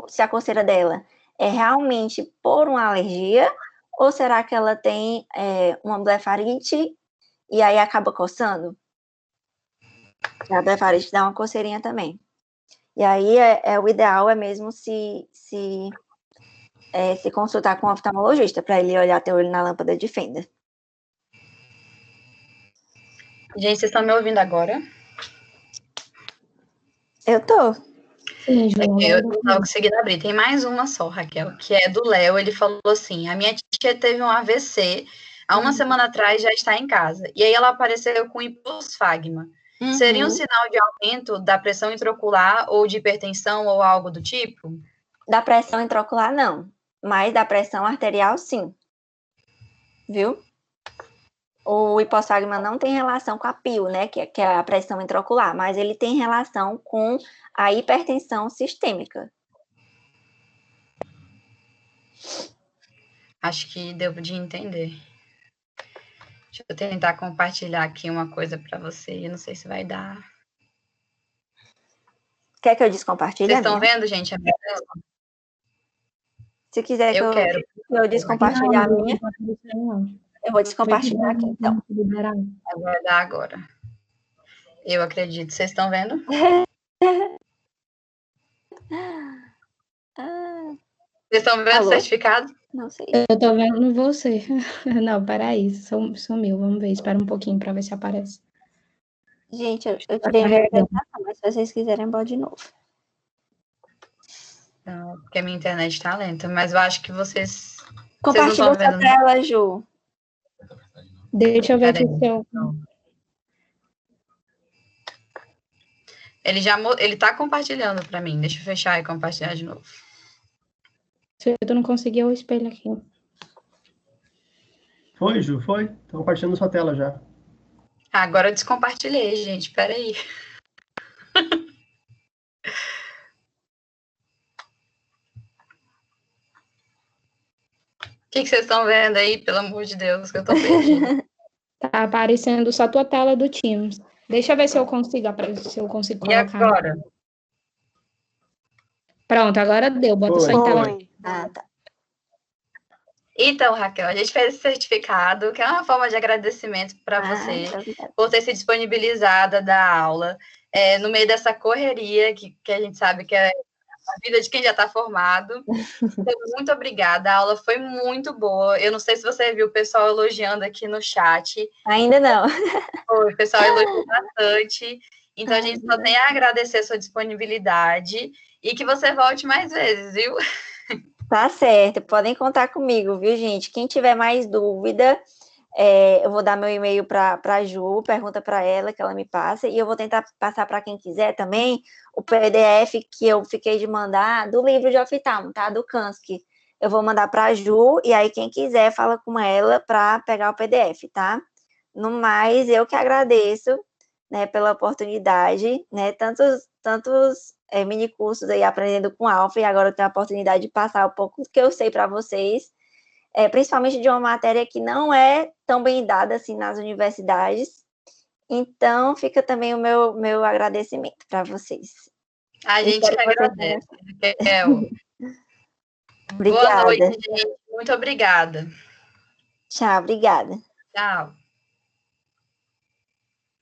Speaker 2: se a coceira dela é realmente por uma alergia, ou será que ela tem uma blefarite e aí acaba coçando? A blefarite dá uma coceirinha também. E aí, o ideal é mesmo se consultar com um oftalmologista, para ele olhar teu olho na lâmpada de fenda.
Speaker 5: Gente, vocês estão me ouvindo agora?
Speaker 2: Eu tô.
Speaker 1: Sim, João.
Speaker 5: Eu não estava conseguindo abrir. Tem mais uma só, Raquel, que é do Léo. Ele falou assim: a minha tia teve um AVC há uma semana atrás, já está em casa. E aí ela apareceu com hiposfagma. Seria um sinal de aumento da pressão intraocular ou de hipertensão ou algo do tipo?
Speaker 2: Da pressão intraocular, não. Mas da pressão arterial, sim. Viu? O hiposfagma não tem relação com a PIO, né? Que é a pressão intraocular, mas ele tem relação com a hipertensão sistêmica.
Speaker 5: Acho que deu de entender. Deixa eu tentar compartilhar aqui uma coisa para você. Eu não sei se vai dar.
Speaker 2: Quer que eu descompartilhe?
Speaker 5: Vocês estão vendo, gente? A minha...
Speaker 2: Se quiser que eu descompartilhe a minha, eu vou descompartilhar aqui, então.
Speaker 5: Vai dar agora. Eu acredito. Vocês estão vendo? Vocês estão vendo o certificado?
Speaker 2: Não sei.
Speaker 1: Eu tô vendo você. Não, peraí, sumiu. Vamos ver, espera um pouquinho para ver se aparece.
Speaker 2: Gente, eu tirei a minha apresentação, mas se vocês quiserem, pode de novo.
Speaker 5: Não, porque a minha internet tá lenta, mas eu acho que vocês...
Speaker 2: Compartilha
Speaker 5: vocês
Speaker 2: sua tela, Ju.
Speaker 1: Deixa eu ver aqui se eu...
Speaker 5: Ele tá compartilhando para mim. Deixa eu fechar e compartilhar de novo.
Speaker 1: Se eu não conseguir, eu espelho aqui.
Speaker 6: Foi, Ju, foi. Tô compartilhando sua tela já.
Speaker 5: Agora eu descompartilhei, gente. Peraí. O que vocês estão vendo aí, pelo amor de Deus, que eu tô perdida?
Speaker 1: Tá aparecendo só a tua tela do Teams. Deixa eu ver se eu consigo colocar.
Speaker 5: E agora?
Speaker 1: Pronto, agora deu. Bota só em tela.
Speaker 2: Ah, tá.
Speaker 5: Então, Raquel, a gente fez esse certificado, que é uma forma de agradecimento para você por ter se disponibilizado a dar aula no meio dessa correria que a gente sabe que é a vida de quem já está formado. Então, muito obrigada, a aula foi muito boa. Eu não sei se você viu o pessoal elogiando aqui no chat.
Speaker 2: Ainda não.
Speaker 5: Foi, o pessoal elogiou bastante. Então, a gente só tem a agradecer a sua disponibilidade e que você volte mais vezes, viu?
Speaker 2: Tá certo, podem contar comigo, viu, gente? Quem tiver mais dúvida, eu vou dar meu e-mail para a Ju, pergunta para ela que ela me passa, e eu vou tentar passar para quem quiser também o PDF que eu fiquei de mandar do livro de oftalmo, tá? Do Kansky. Eu vou mandar para a Ju, e aí quem quiser fala com ela para pegar o PDF, tá? No mais, eu que agradeço, né, pela oportunidade, né? Tantos mini cursos aí aprendendo com Alfa, e agora eu tenho a oportunidade de passar um pouco do que eu sei para vocês, principalmente de uma matéria que não é tão bem dada assim nas universidades. Então, fica também o meu agradecimento para vocês.
Speaker 5: A gente que agradece, Raquel.
Speaker 2: Obrigada.
Speaker 5: Boa noite, gente. Muito obrigada.
Speaker 2: Tchau, obrigada.
Speaker 5: Tchau.